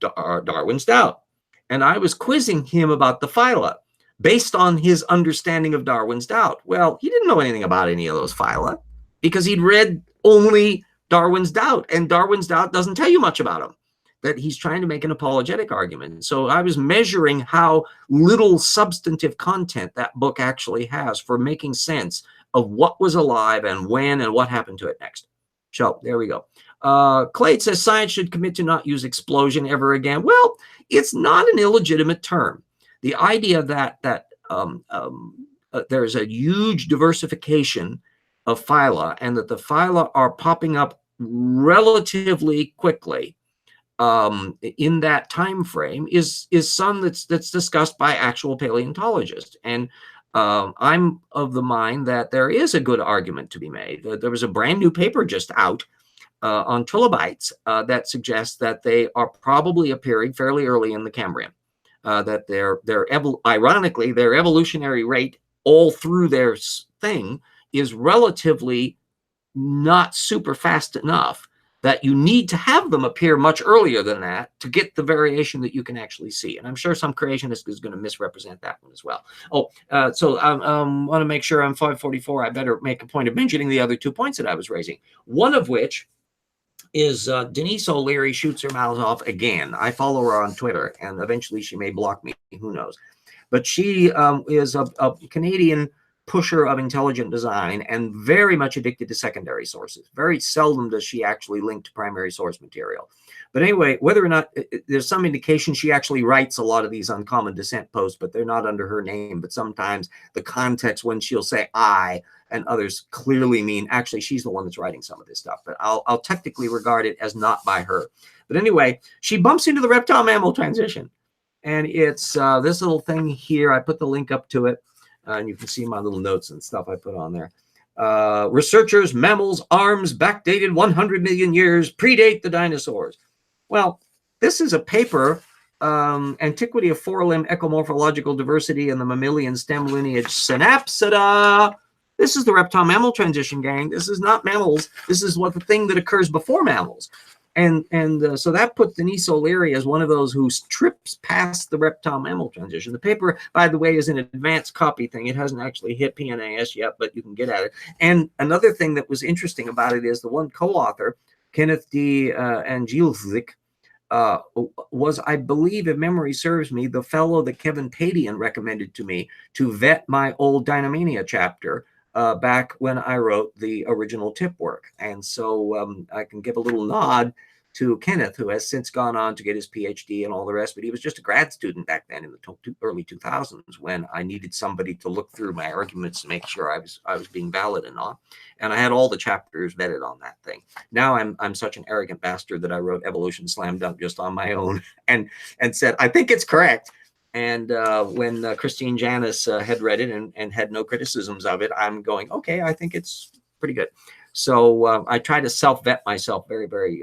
Darwin's Doubt. And I was quizzing him about the phyla based on his understanding of Darwin's Doubt. Well, he didn't know anything about any of those phyla because he'd read only Darwin's Doubt, and Darwin's Doubt doesn't tell you much about him. That he's trying to make an apologetic argument. So I was measuring how little substantive content that book actually has for making sense of what was alive and when and what happened to it next. So there we go. Clade says science should commit to not use explosion ever again. Well, it's not an illegitimate term. The idea that there's a huge diversification of phyla and that the phyla are popping up relatively quickly in that time frame is some that's discussed by actual paleontologists. And I'm of the mind that there is a good argument to be made. There was a brand new paper just out on trilobites that suggests that they are probably appearing fairly early in the Cambrian. That ironically, their evolutionary rate all through their thing is relatively not super fast enough that you need to have them appear much earlier than that to get the variation that you can actually see. And I'm sure some creationist is going to misrepresent that one as well. So I want to make sure I'm 544. I better make a point of mentioning the other 2 points that I was raising. One of which is Denise O'Leary shoots her mouth off again. I follow her on Twitter, and eventually she may block me. Who knows? But she is a Canadian pusher of intelligent design and very much addicted to secondary sources. Very seldom does she actually link to primary source material. But anyway, whether or not there's some indication she actually writes a lot of these uncommon descent posts, but they're not under her name. But sometimes the context when she'll say I and others clearly mean actually she's the one that's writing some of this stuff. But I'll technically regard it as not by her. But anyway, she bumps into the reptile mammal transition. And it's this little thing here. I put the link up to it. And you can see my little notes and stuff I put on there. Researchers, mammals, arms, backdated 100 million years, predate the dinosaurs. Well, this is a paper, Antiquity of Four-Limb Ecomorphological Diversity in the Mammalian Stem Lineage Synapsida. This is the reptile-mammal transition, gang. This is not mammals. This is what the thing that occurs before mammals. And so that puts Denise O'Leary as one of those who trips past the reptile-mammal transition. The paper, by the way, is an advanced copy thing. It hasn't actually hit PNAS yet, but you can get at it. And another thing that was interesting about it is the one co-author, Kenneth D. Angelzik, was, I believe, if memory serves me, the fellow that Kevin Padian recommended to me to vet my old Dynamania chapter back when I wrote the original tip work. And so I can give a little nod to Kenneth, who has since gone on to get his PhD and all the rest, but he was just a grad student back then in the early 2000s when I needed somebody to look through my arguments to make sure I was being valid and all. And I had all the chapters vetted on that thing. Now I'm such an arrogant bastard that I wrote Evolution Slam Dunk just on my own and said, I think it's correct. And when Christine Janis had read it and had no criticisms of it, I'm going, okay, I think it's pretty good. So I try to self-vet myself very, very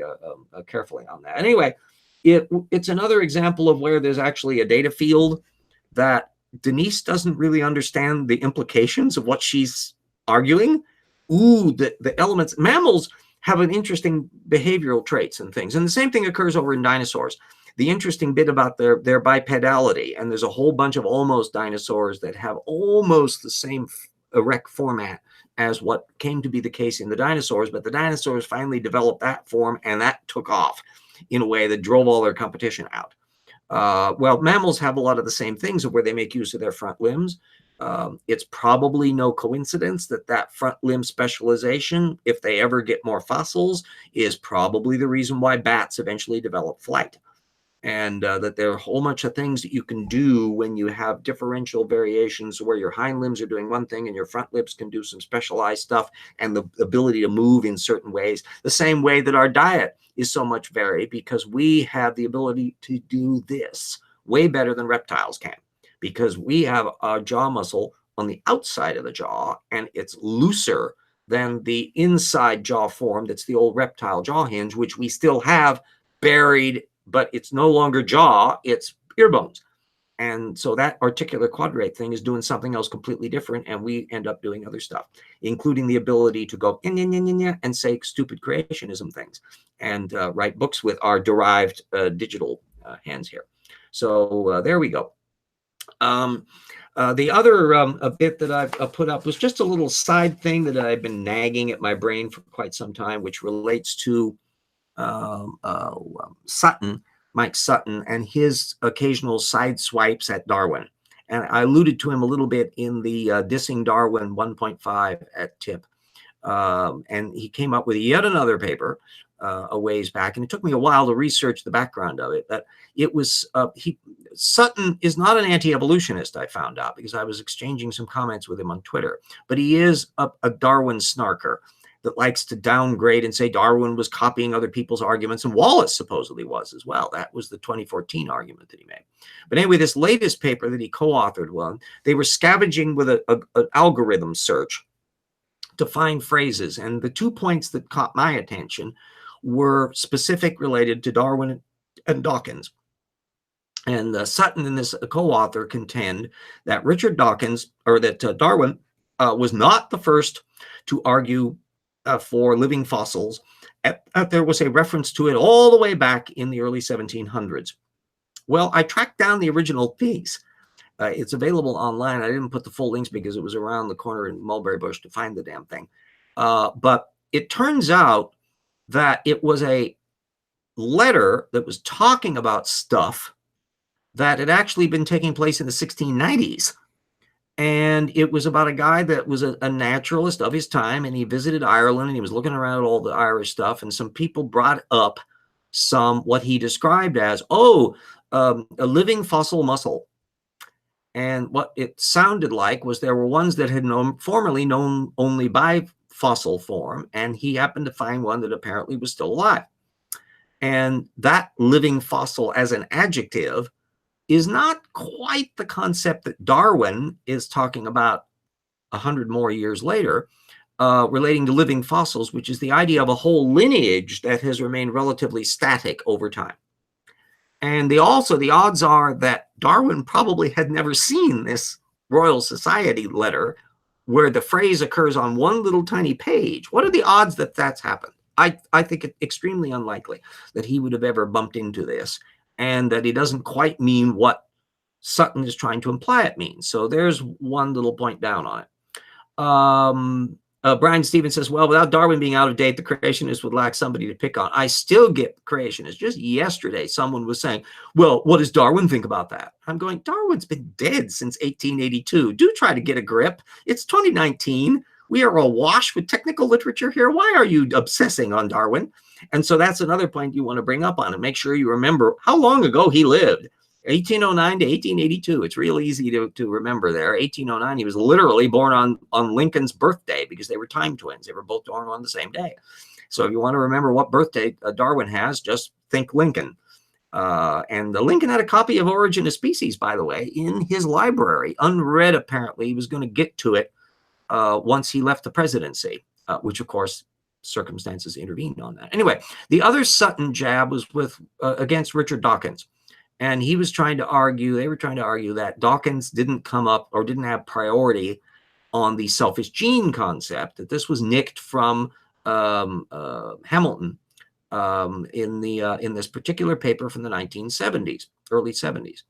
carefully on that. Anyway, it's another example of where there's actually a data field that Denise doesn't really understand the implications of what she's arguing. Ooh, the elements, mammals have an interesting behavioral traits and things. And the same thing occurs over in dinosaurs. The interesting bit about their bipedality, and there's a whole bunch of almost dinosaurs that have almost the same erect format as what came to be the case in the dinosaurs, but the dinosaurs finally developed that form, and that took off in a way that drove all their competition out. Well, mammals have a lot of the same things of where they make use of their front limbs. It's probably no coincidence that front limb specialization, if they ever get more fossils, is probably the reason why bats eventually develop flight. And that there are a whole bunch of things that you can do when you have differential variations where your hind limbs are doing one thing and your front limbs can do some specialized stuff, and the ability to move in certain ways, the same way that our diet is so much varied, because we have the ability to do this way better than reptiles can, because we have a jaw muscle on the outside of the jaw and it's looser than the inside jaw form that's the old reptile jaw hinge, which we still have buried, but it's no longer jaw, it's ear bones. And so that articular quadrate thing is doing something else completely different, and we end up doing other stuff, including the ability to go and say stupid creationism things and write books with our derived digital hands here. So there we go. The other bit that I've put up was just a little side thing that I've been nagging at my brain for quite some time, which relates to Sutton, Mike Sutton, and his occasional side swipes at Darwin. And I alluded to him a little bit in the Dissing Darwin 1.5 at TIP. And he came up with yet another paper a ways back, and it took me a while to research the background of it. That it was Sutton is not an anti-evolutionist, I found out, because I was exchanging some comments with him on Twitter, but he is a Darwin snarker that likes to downgrade and say Darwin was copying other people's arguments, and Wallace supposedly was as well. That was the 2014 argument that he made. But anyway, this latest paper that he co-authored, they were scavenging with an algorithm search to find phrases, and the 2 points that caught my attention were specific related to Darwin and Dawkins. And Sutton and this co-author contend that Darwin was not the first to argue for living fossils. There was a reference to it all the way back in the early 1700s. Well, I tracked down the original piece. It's available online. I didn't put the full links because it was around the corner in Mulberry Bush to find the damn thing. But it turns out that it was a letter that was talking about stuff that had actually been taking place in the 1690s. And it was about a guy that was a naturalist of his time, and he visited Ireland, and he was looking around at all the Irish stuff, and some people brought up what he described as, a living fossil mussel. And what it sounded like was there were ones that had formerly known only by fossil form, and he happened to find one that apparently was still alive. And that living fossil as an adjective is not quite the concept that Darwin is talking about 100 more years later, relating to living fossils, which is the idea of a whole lineage that has remained relatively static over time. And the odds are that Darwin probably had never seen this Royal Society letter where the phrase occurs on one little tiny page. What are the odds that that's happened? I think it extremely unlikely that he would have ever bumped into this, and that he doesn't quite mean what Sutton is trying to imply it means. So there's one little point down on it. Brian Stevens says, well, without Darwin being out of date, the creationists would lack somebody to pick on. I still get creationists. Just yesterday, someone was saying, well, what does Darwin think about that? I'm going, Darwin's been dead since 1882. Do try to get a grip. It's 2019. We are awash with technical literature here. Why are you obsessing on Darwin? And so that's another point you want to bring up on it. Make sure you remember how long ago he lived. 1809 to 1882. It's real easy to remember there. 1809, he was literally born on Lincoln's birthday because they were time twins. They were both born on the same day. So if you want to remember what birthday Darwin has, just think Lincoln. And Lincoln had a copy of Origin of Species, by the way, in his library, unread apparently. He was going to get to it once he left the presidency, which, of course, circumstances intervened on that. Anyway, the other Sutton jab was against Richard Dawkins. And he was trying to argue, they were trying to argue that Dawkins didn't come up or didn't have priority on the selfish gene concept, that this was nicked from Hamilton in this particular paper from the 1970s, early 70s.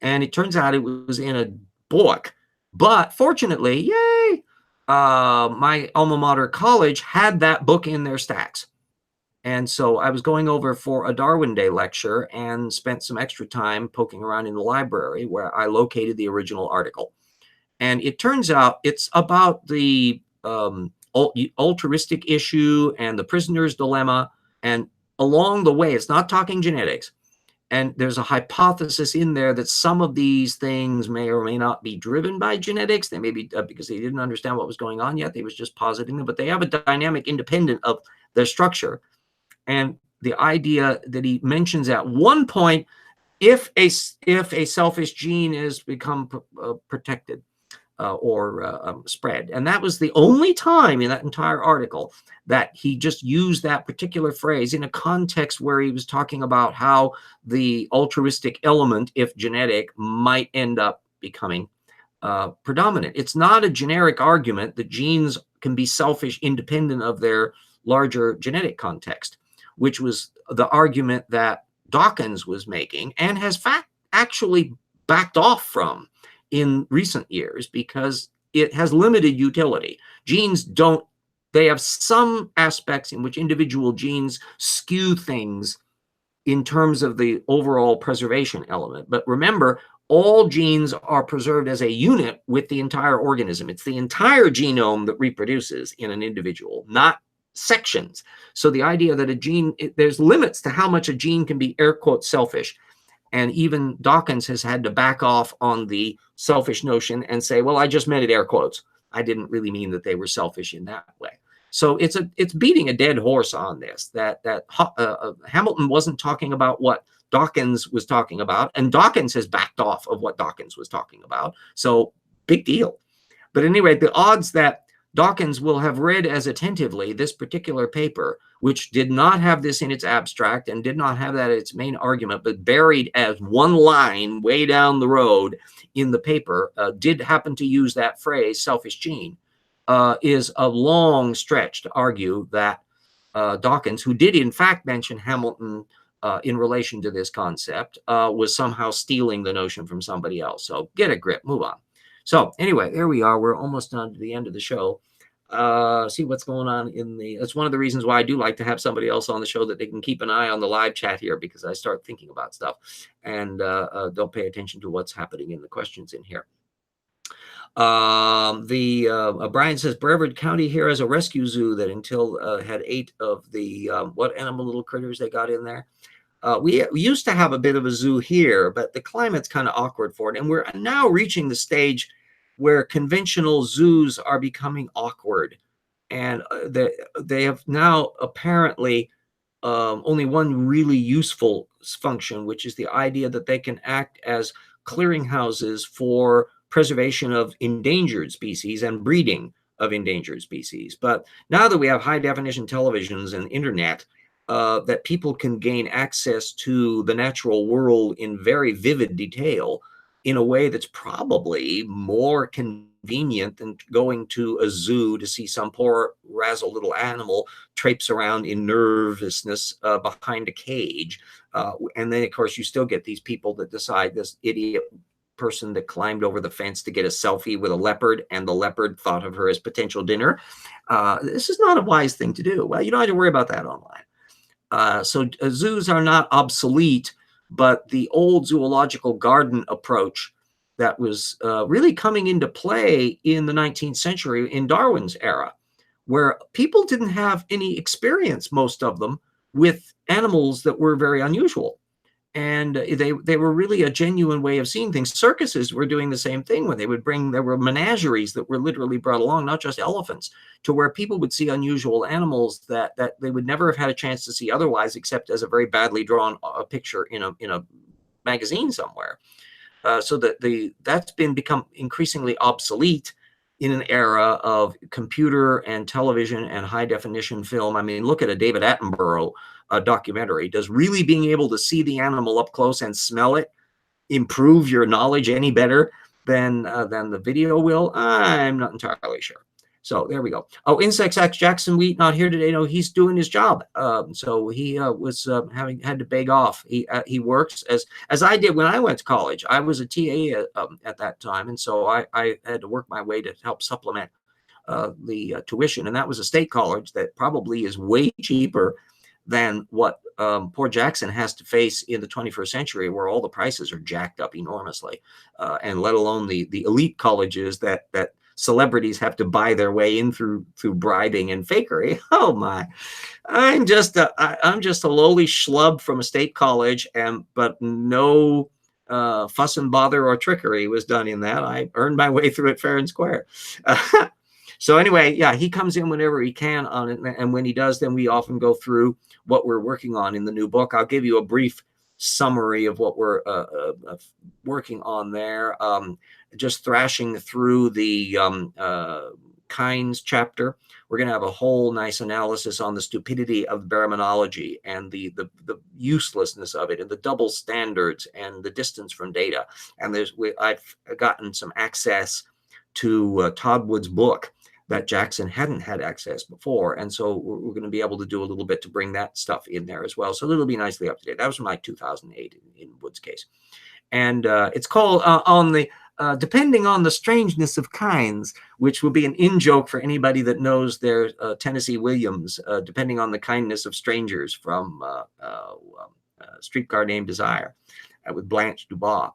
And it turns out it was in a book. But fortunately, yay, my alma mater college had that book in their stacks. And so I was going over for a Darwin Day lecture and spent some extra time poking around in the library where I located the original article. And it turns out it's about the altruistic issue and the prisoner's dilemma. And along the way, it's not talking genetics. And there's a hypothesis in there that some of these things may or may not be driven by genetics. They may be because they didn't understand what was going on yet. They was just positing them, but they have a dynamic independent of their structure. And the idea that he mentions at one point, if a selfish gene is become protected or spread. And that was the only time in that entire article that he just used that particular phrase in a context where he was talking about how the altruistic element, if genetic, might end up becoming predominant. It's not a generic argument that genes can be selfish independent of their larger genetic context, which was the argument that Dawkins was making and has actually backed off from in recent years because it has limited utility. Genes they have some aspects in which individual genes skew things in terms of the overall preservation element. But remember, all genes are preserved as a unit with the entire organism. It's the entire genome that reproduces in an individual, not sections. So the idea that a gene, there's limits to how much a gene can be air quote selfish. And even Dawkins has had to back off on the selfish notion and say, well, I just meant it air quotes. I didn't really mean that they were selfish in that way. So it's beating a dead horse on this, that Hamilton wasn't talking about what Dawkins was talking about, and Dawkins has backed off of what Dawkins was talking about. So big deal. But anyway, the odds that Dawkins will have read as attentively this particular paper, which did not have this in its abstract and did not have that as its main argument, but buried as one line way down the road in the paper, did happen to use that phrase, selfish gene, is a long stretch to argue that Dawkins, who did in fact mention Hamilton in relation to this concept, was somehow stealing the notion from somebody else. So get a grip, move on. So anyway, there we are. We're almost done to the end of the show. See what's going on in the. That's one of the reasons why I do like to have somebody else on the show, that they can keep an eye on the live chat here, because I start thinking about stuff and they'll pay attention to what's happening in the questions in here. Brian says Brevard County here has a rescue zoo that until had 8 of the what animal little critters they got in there. We used to have a bit of a zoo here, but the climate's kind of awkward for it, and we're now reaching the stage where conventional zoos are becoming awkward, and they have now apparently only one really useful function, which is the idea that they can act as clearinghouses for preservation of endangered species and breeding of endangered species. But now that we have high definition televisions and internet, that people can gain access to the natural world in very vivid detail in a way that's probably more convenient than going to a zoo to see some poor razzle little animal traipse around in nervousness behind a cage. And then, of course, you still get these people that decide, this idiot person that climbed over the fence to get a selfie with a leopard, and the leopard thought of her as potential dinner. This is not a wise thing to do. Well, you don't have to worry about that online. So zoos are not obsolete, but the old zoological garden approach that was really coming into play in the 19th century in Darwin's era, where people didn't have any experience, most of them, with animals that were very unusual. And they were really a genuine way of seeing things. Circuses were doing the same thing, when they would bring, there were menageries that were literally brought along, not just elephants, to where people would see unusual animals that they would never have had a chance to see otherwise, except as a very badly drawn picture in a magazine somewhere. So that's become increasingly obsolete in an era of computer and television and high definition film. I mean, look at a David Attenborough documentary. Does really being able to see the animal up close and smell it improve your knowledge any better than the video will? I'm not entirely sure. So there we go. Oh, Insects X Jackson Wheat not here today. No, he's doing his job. So he was had to beg off. He works as I did when I went to college. I was a TA at that time, and so I had to work my way to help supplement the tuition. And that was a state college that probably is way cheaper than what poor Jackson has to face in the 21st century, where all the prices are jacked up enormously, and let alone the elite colleges that celebrities have to buy their way in through bribing and fakery. Oh my! I'm just a lowly schlub from a state college, but no fuss and bother or trickery was done in that. I earned my way through it fair and square. So anyway, yeah, he comes in whenever he can on it, and when he does, then we often go through what we're working on in the new book. I'll give you a brief summary of what we're working on there. Just thrashing through the kinds chapter. We're going to have a whole nice analysis on the stupidity of baraminology and the uselessness of it, and the double standards and the distance from data. And I've gotten some access to Todd Wood's book that Jackson hadn't had access before. And so we're going to be able to do a little bit to bring that stuff in there as well. So it'll be nicely up to date. That was from like 2008 in Wood's case. And it's called on the depending on the strangeness of kinds, which will be an in-joke for anybody that knows their Tennessee Williams, depending on the kindness of strangers, from Streetcar Named Desire with Blanche Dubois.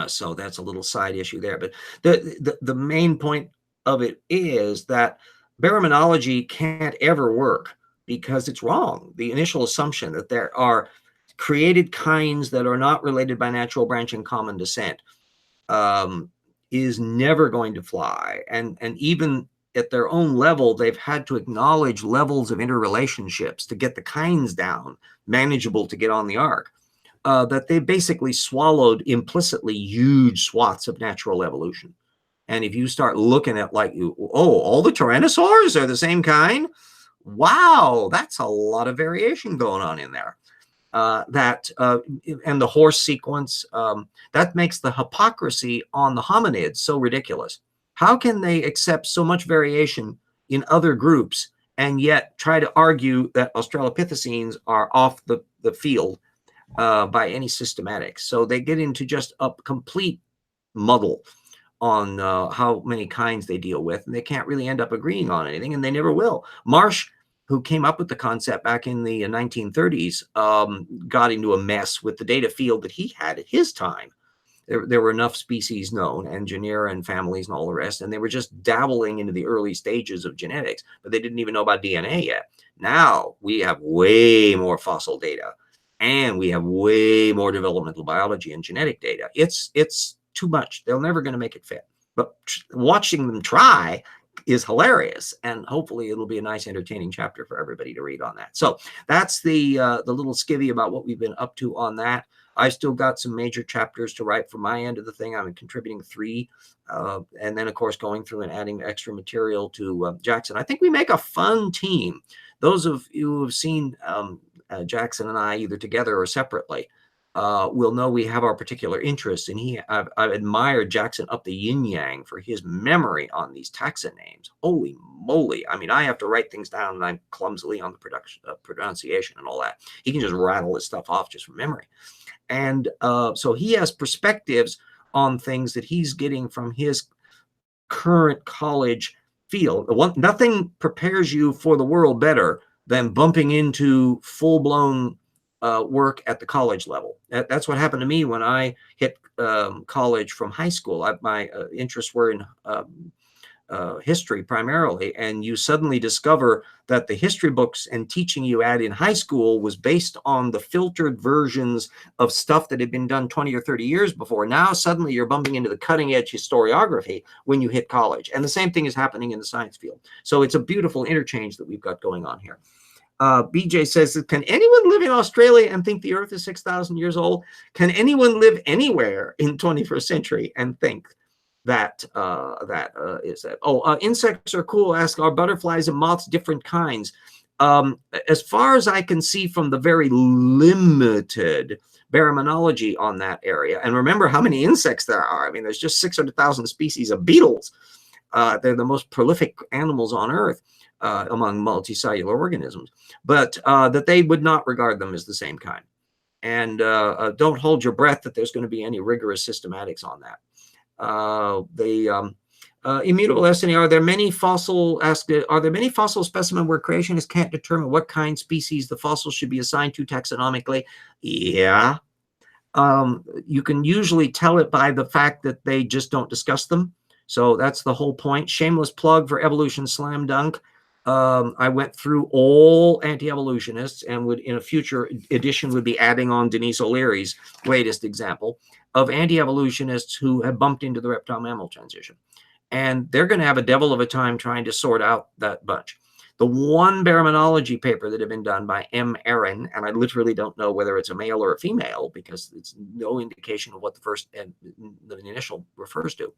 So that's a little side issue there. But the main point of it is that baraminology can't ever work because it's wrong. The initial assumption that there are created kinds that are not related by natural branch and common descent is never going to fly. And even at their own level, they've had to acknowledge levels of interrelationships to get the kinds down, manageable to get on the ark. That they basically swallowed implicitly huge swaths of natural evolution. And if you start looking at all the tyrannosaurs are the same kind, wow, that's a lot of variation going on in there. And the horse sequence, that makes the hypocrisy on the hominids so ridiculous. How can they accept so much variation in other groups and yet try to argue that Australopithecines are off the field by any systematics? So they get into just a complete muddle on how many kinds they deal with, and they can't really end up agreeing on anything, and they never will. Marsh, who came up with the concept back in the 1930s, got into a mess with the data field that he had at his time. There were enough species known, and genera and families and all the rest, and they were just dabbling into the early stages of genetics, but they didn't even know about DNA yet. Now we have way more fossil data, and we have way more developmental biology and genetic data. It's too much. They're never going to make it fit. But watching them try is hilarious, and hopefully it'll be a nice, entertaining chapter for everybody to read on that. So that's the little skivvy about what we've been up to on that. I've still got some major chapters to write for my end of the thing. I'm contributing 3, and then, of course, going through and adding extra material to Jackson. I think we make a fun team. Those of you who have seen Jackson and I either together or separately will know we have our particular interests. And I've admired Jackson up the yin-yang for his memory on these taxa names. Holy moly. I mean, I have to write things down, and I'm clumsily on the pronunciation and all that. He can just rattle this stuff off just from memory. And so he has perspectives on things that he's getting from his current college field. Nothing prepares you for the world better than bumping into full-blown work at the college level. That's what happened to me when I hit college from high school. My interests were in history primarily, and you suddenly discover that the history books and teaching you had in high school was based on the filtered versions of stuff that had been done 20 or 30 years before. Now suddenly you're bumping into the cutting edge historiography when you hit college, and the same thing is happening in the science field. So it's a beautiful interchange that we've got going on here. BJ says, can anyone live in Australia and think the Earth is 6,000 years old? Can anyone live anywhere in 21st century and think that is that? Insects are cool. Ask, are butterflies and moths different kinds? As far as I can see from the very limited baraminology on that area, and remember how many insects there are. I mean, there's just 600,000 species of beetles. They're the most prolific animals on Earth among multicellular organisms, but that they would not regard them as the same kind. And don't hold your breath that there's going to be any rigorous systematics on that. Immutable destiny. Are there many fossil specimens where creationists can't determine what kind species the fossil should be assigned to taxonomically? Yeah. You can usually tell it by the fact that they just don't discuss them. So that's the whole point. Shameless plug for Evolution Slam Dunk. I went through all anti-evolutionists, and would in a future edition would be adding on Denise O'Leary's latest example of anti-evolutionists who have bumped into the reptile-mammal transition. And they're going to have a devil of a time trying to sort out that bunch. The one baraminology paper that had been done by M. Aaron, and I literally don't know whether it's a male or a female because it's no indication of what the initial refers to.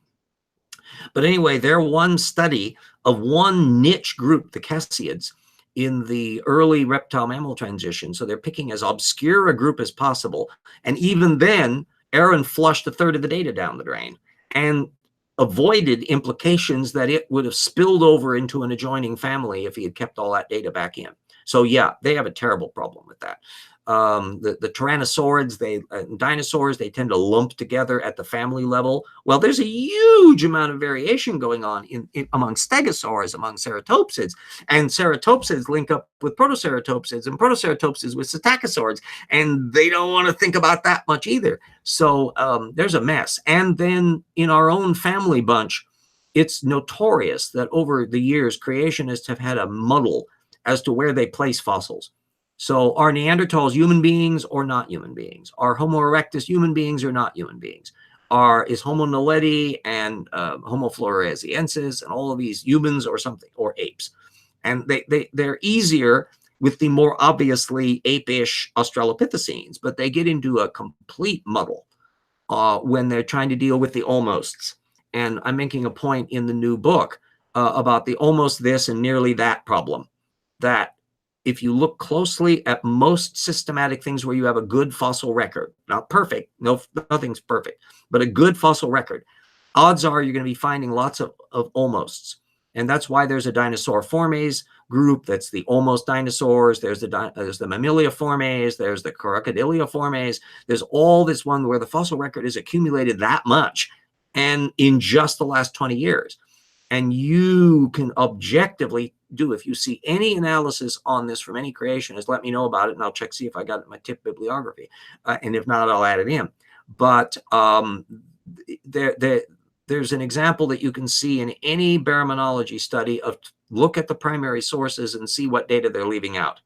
But anyway, their one study of one niche group, the Cassiids, in the early reptile-mammal transition. So they're picking as obscure a group as possible. And even then, Aaron flushed a third of the data down the drain and avoided implications that it would have spilled over into an adjoining family if he had kept all that data back in. So yeah, they have a terrible problem with that. The tyrannosaurids, dinosaurs, they tend to lump together at the family level. Well, there's a huge amount of variation going on among stegosaurs, among ceratopsids, and ceratopsids link up with protoceratopsids, and protoceratopsids with psittacosaurs, and they don't want to think about that much either. So there's a mess. And then in our own family bunch, it's notorious that over the years, creationists have had a muddle as to where they place fossils. So are Neanderthals human beings or not human beings? Are Homo erectus human beings or not human beings? Is Homo naledi and Homo floresiensis and all of these humans or something, or apes? And they're easier with the more obviously ape-ish Australopithecines, but they get into a complete muddle when they're trying to deal with the almosts. And I'm making a point in the new book about the almost this and nearly that problem, that if you look closely at most systematic things where you have a good fossil record, not perfect, nothing's perfect, but a good fossil record, odds are you're going to be finding lots of almosts. And that's why there's a Dinosauriformes group that's the almost dinosaurs. There's the Mammaliaformes. There's the Crocodiliaformes. There's all this one where the fossil record is accumulated that much. and in just the last 20 years. And you can objectively do, if you see any analysis on this from any creationist, let me know about it, and I'll check, see if I got it in my tip bibliography. And if not, I'll add it in. But there's an example that you can see in any baraminology study of look at the primary sources and see what data they're leaving out.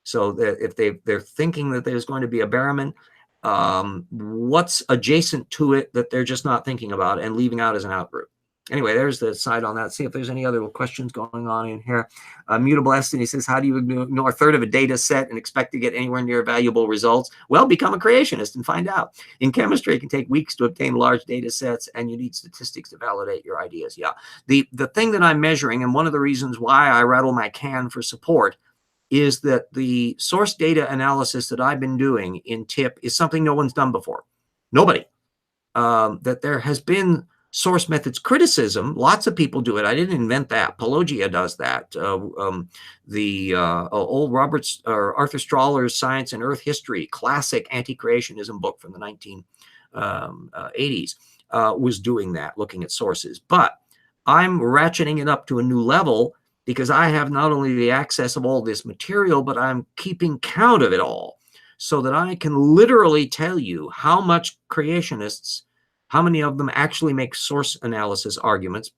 So that if they're thinking that there's going to be a baramin, what's adjacent to it that they're just not thinking about and leaving out as an outgroup. Anyway, there's the side on that. See if there's any other questions going on in here. Mutable Destiny says, how do you ignore a third of a data set and expect to get anywhere near valuable results? Well, become a creationist and find out. In chemistry, it can take weeks to obtain large data sets, and you need statistics to validate your ideas. Yeah. The thing that I'm measuring, and one of the reasons why I rattle my can for support, is that the source data analysis that I've been doing in TIP is something no one's done before. Nobody. That there has been source methods criticism. Lots of people do it. I didn't invent that. Pelagia does that. Old Arthur Strahler's Science and Earth History, classic anti-creationism book from the 1980s, was doing that, looking at sources. But I'm ratcheting it up to a new level because I have not only the access of all this material, but I'm keeping count of it all so that I can literally tell you how much creationists, how many of them actually make source analysis arguments,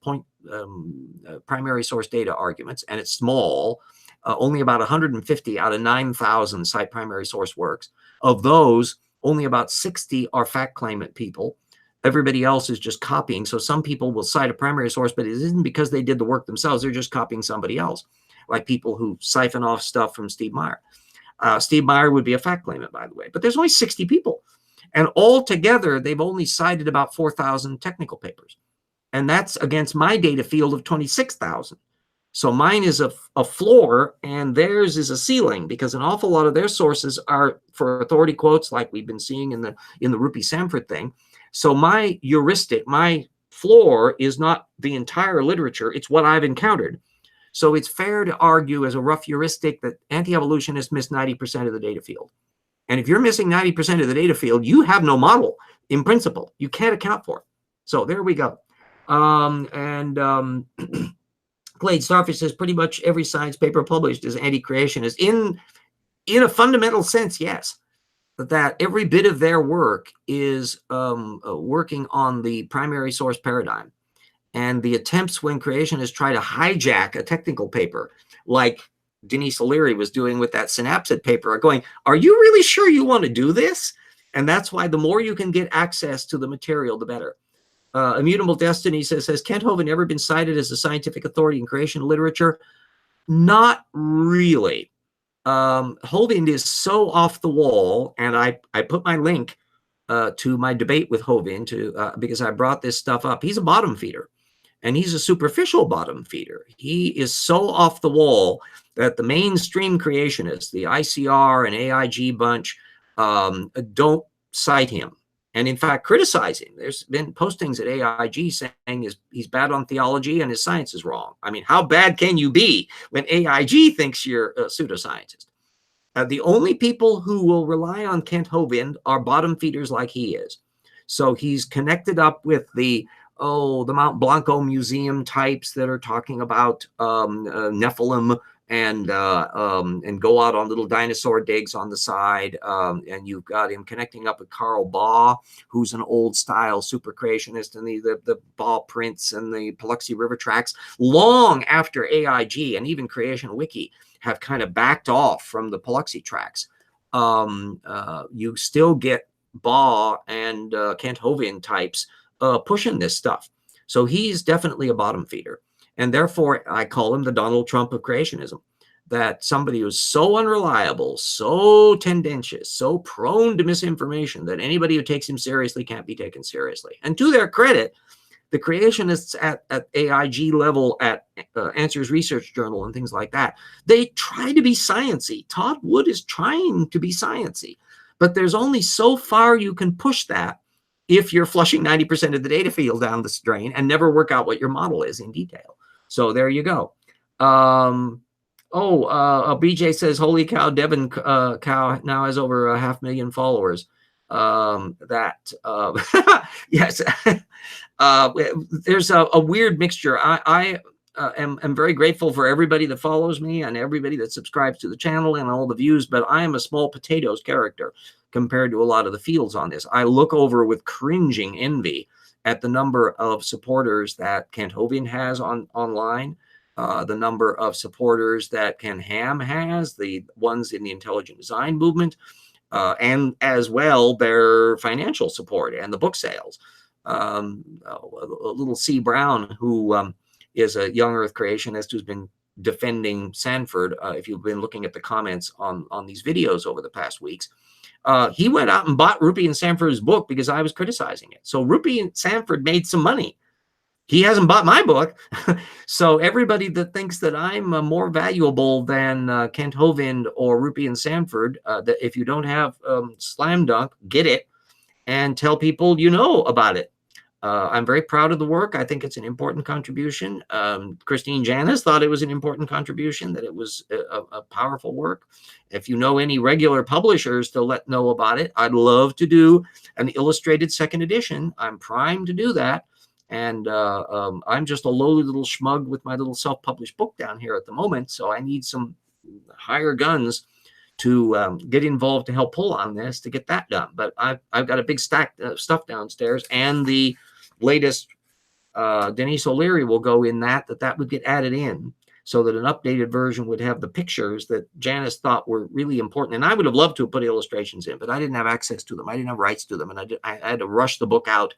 primary source data arguments, and it's small, only about 150 out of 9,000 cite primary source works. Of those, only about 60 are fact claimant people. Everybody else is just copying. So some people will cite a primary source, but it isn't because they did the work themselves. They're just copying somebody else, like people who siphon off stuff from Steve Meyer. Steve Meyer would be a fact claimant, by the way, but there's only 60 people. And altogether, they've only cited about 4,000 technical papers. And that's against my data field of 26,000. So mine is a floor and theirs is a ceiling, because an awful lot of their sources are for authority quotes, like we've been seeing in the Rupe Sanford thing. So my heuristic, my floor is not the entire literature. It's what I've encountered. So it's fair to argue as a rough heuristic that anti-evolutionists miss 90% of the data field. And if you're missing 90% of the data field, you have no model in principle. You can't account for it. So there we go. Glade Starfish says pretty much every science paper published is anti-creationist. In a fundamental sense, yes. That every bit of their work is working on the primary source paradigm. And the attempts when creationists try to hijack a technical paper, like Denise O'Leary was doing with that synapsid paper, are going, are you really sure you want to do this? And that's why the more you can get access to the material, the better. Immutable Destiny says, has Kent Hovind ever been cited as a scientific authority in creation literature? Not really. Hovind is so off the wall, and I put my link to my debate with Hovind because I brought this stuff up. He's a bottom feeder, and he's a superficial bottom feeder. He is so off the wall that the mainstream creationists, the ICR and AIG bunch, don't cite him. And in fact, criticize him. There's been postings at AIG saying he's bad on theology and his science is wrong. I mean, how bad can you be when AIG thinks you're a pseudoscientist? The only people who will rely on Kent Hovind are bottom feeders like he is. So he's connected up with the Mount Blanco Museum types that are talking about Nephilim and go out on little dinosaur digs on the side. And you've got him connecting up with Carl Baugh, who's an old style super creationist, and the Baugh prints and the Paluxy River tracks long after AIG and even Creation Wiki have kind of backed off from the Paluxy tracks. You still get Baugh and Kent Hovind types pushing this stuff. So he's definitely a bottom feeder. And therefore, I call him the Donald Trump of creationism, that somebody who's so unreliable, so tendentious, so prone to misinformation that anybody who takes him seriously can't be taken seriously. And to their credit, the creationists at AIG level, at Answers Research Journal and things like that, they try to be sciencey. Todd Wood is trying to be sciencey, but there's only so far you can push that if you're flushing 90% of the data field down the drain and never work out what your model is in detail. So there you go. BJ says, holy cow, Devin Cow now has over 500,000 followers. yes, there's a weird mixture. I am very grateful for everybody that follows me and everybody that subscribes to the channel and all the views, but I am a small potatoes character compared to a lot of the fields on this. I look over with cringing envy at the number of supporters that Kent Hovind has online, the number of supporters that Ken Ham has, the ones in the intelligent design movement, and as well their financial support and the book sales. Little C. Brown, who is a young Earth creationist who's been defending Sanford, if you've been looking at the comments on these videos over the past weeks, he went out and bought Rupe and Sanford's book because I was criticizing it. So Rupe and Sanford made some money. He hasn't bought my book. So everybody that thinks that I'm more valuable than Kent Hovind or Rupe and Sanford, that if you don't have Slam Dunk, get it and tell people you know about it. I'm very proud of the work. I think it's an important contribution. Christine Janis thought it was an important contribution, that it was a powerful work. If you know any regular publishers to let know about it, I'd love to do an illustrated second edition. I'm primed to do that. And I'm just a lowly little schmug with my little self-published book down here at the moment. So I need some higher guns to get involved to help pull on this to get that done. But I've got a big stack of stuff downstairs, and the latest Denise O'Leary will go in that would get added in so that an updated version would have the pictures that Janice thought were really important. And I would have loved to have put illustrations in, but I didn't have access to them. I didn't have rights to them. And I had to rush the book out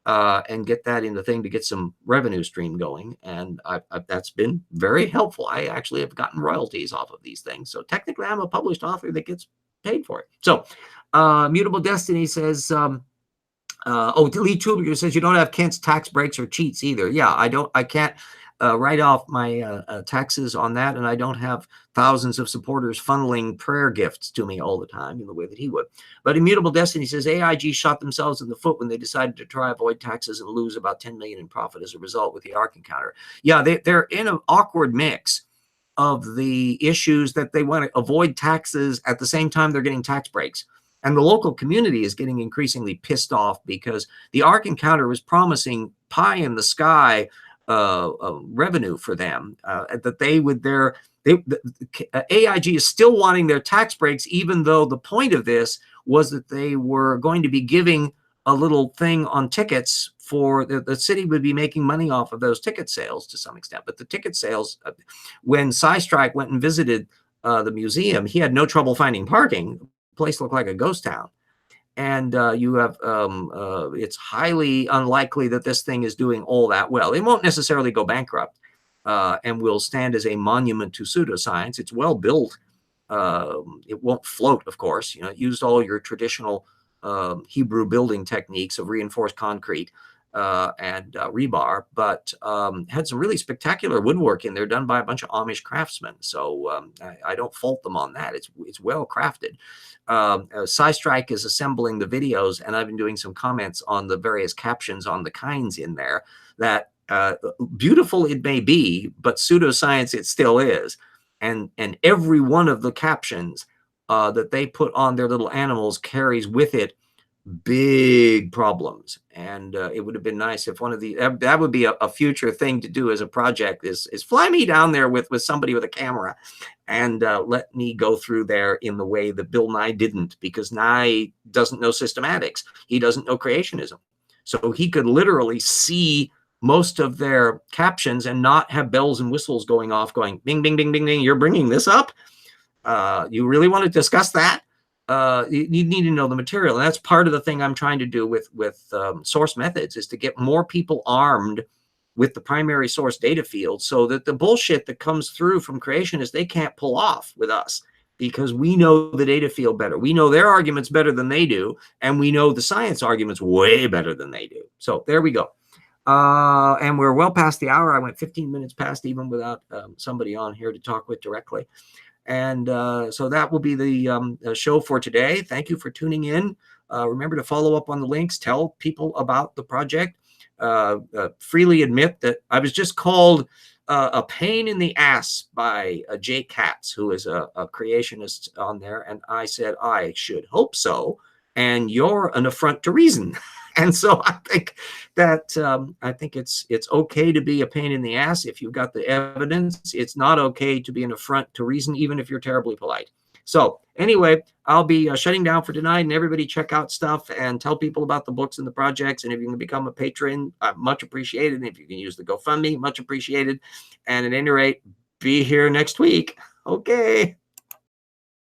and get that in the thing to get some revenue stream going. And that's been very helpful. I actually have gotten royalties off of these things. So technically I'm a published author that gets paid for it. So Mutable Destiny says, Lee Tubiger says, you don't have Kent's tax breaks or cheats either. Yeah, I can't write off my taxes on that. And I don't have thousands of supporters funneling prayer gifts to me all the time in the way that he would. But Immutable Destiny says AIG shot themselves in the foot when they decided to try avoid taxes and lose about 10 million in profit as a result with the ARC encounter. Yeah, they're in an awkward mix of the issues that they want to avoid taxes at the same time they're getting tax breaks. And the local community is getting increasingly pissed off because the ARC encounter was promising pie in the sky revenue for them, that they would AIG is still wanting their tax breaks, even though the point of this was that they were going to be giving a little thing on tickets for the city would be making money off of those ticket sales to some extent. But the ticket sales, when Strike went and visited the museum, he had no trouble finding parking. The place looked like a ghost town. And you have, it's highly unlikely that this thing is doing all that well. It won't necessarily go bankrupt and will stand as a monument to pseudoscience. It's well built. It won't float, of course. You know, it used all your traditional Hebrew building techniques of reinforced concrete and rebar, but had some really spectacular woodwork in there done by a bunch of Amish craftsmen. So I don't fault them on that. It's well crafted. Strike is assembling the videos, and I've been doing some comments on the various captions on the kinds in there that beautiful it may be, but pseudoscience it still is. And every one of the captions that they put on their little animals carries with it big problems. And it would have been nice if one of the that would be a future thing to do as a project is fly me down there with somebody with a camera and let me go through there in the way that Bill Nye didn't, because Nye doesn't know systematics. He doesn't know creationism. So he could literally see most of their captions and not have bells and whistles going off going bing, bing, bing, bing, bing. You're bringing this up? You really want to discuss that? You need to know the material. And that's part of the thing I'm trying to do with source methods, is to get more people armed with the primary source data field so that the bullshit that comes through from creationists, they can't pull off with us, because we know the data field better. We know their arguments better than they do. And we know the science arguments way better than they do. So there we go. And we're well past the hour. I went 15 minutes past even without somebody on here to talk with directly. And so that will be the show for today. Thank you for tuning in. Remember to follow up on the links, tell people about the project, freely admit that I was just called a pain in the ass by Jay Katz, who is a creationist on there. And I said, I should hope so, and you're an affront to reason. And so I think that it's okay to be a pain in the ass if you've got the evidence. It's not okay to be an affront to reason, even if you're terribly polite. So anyway, I'll be shutting down for tonight, and everybody check out stuff and tell people about the books and the projects. And if you can become a patron, much appreciated. And if you can use the GoFundMe, much appreciated. And at any rate, be here next week. Okay.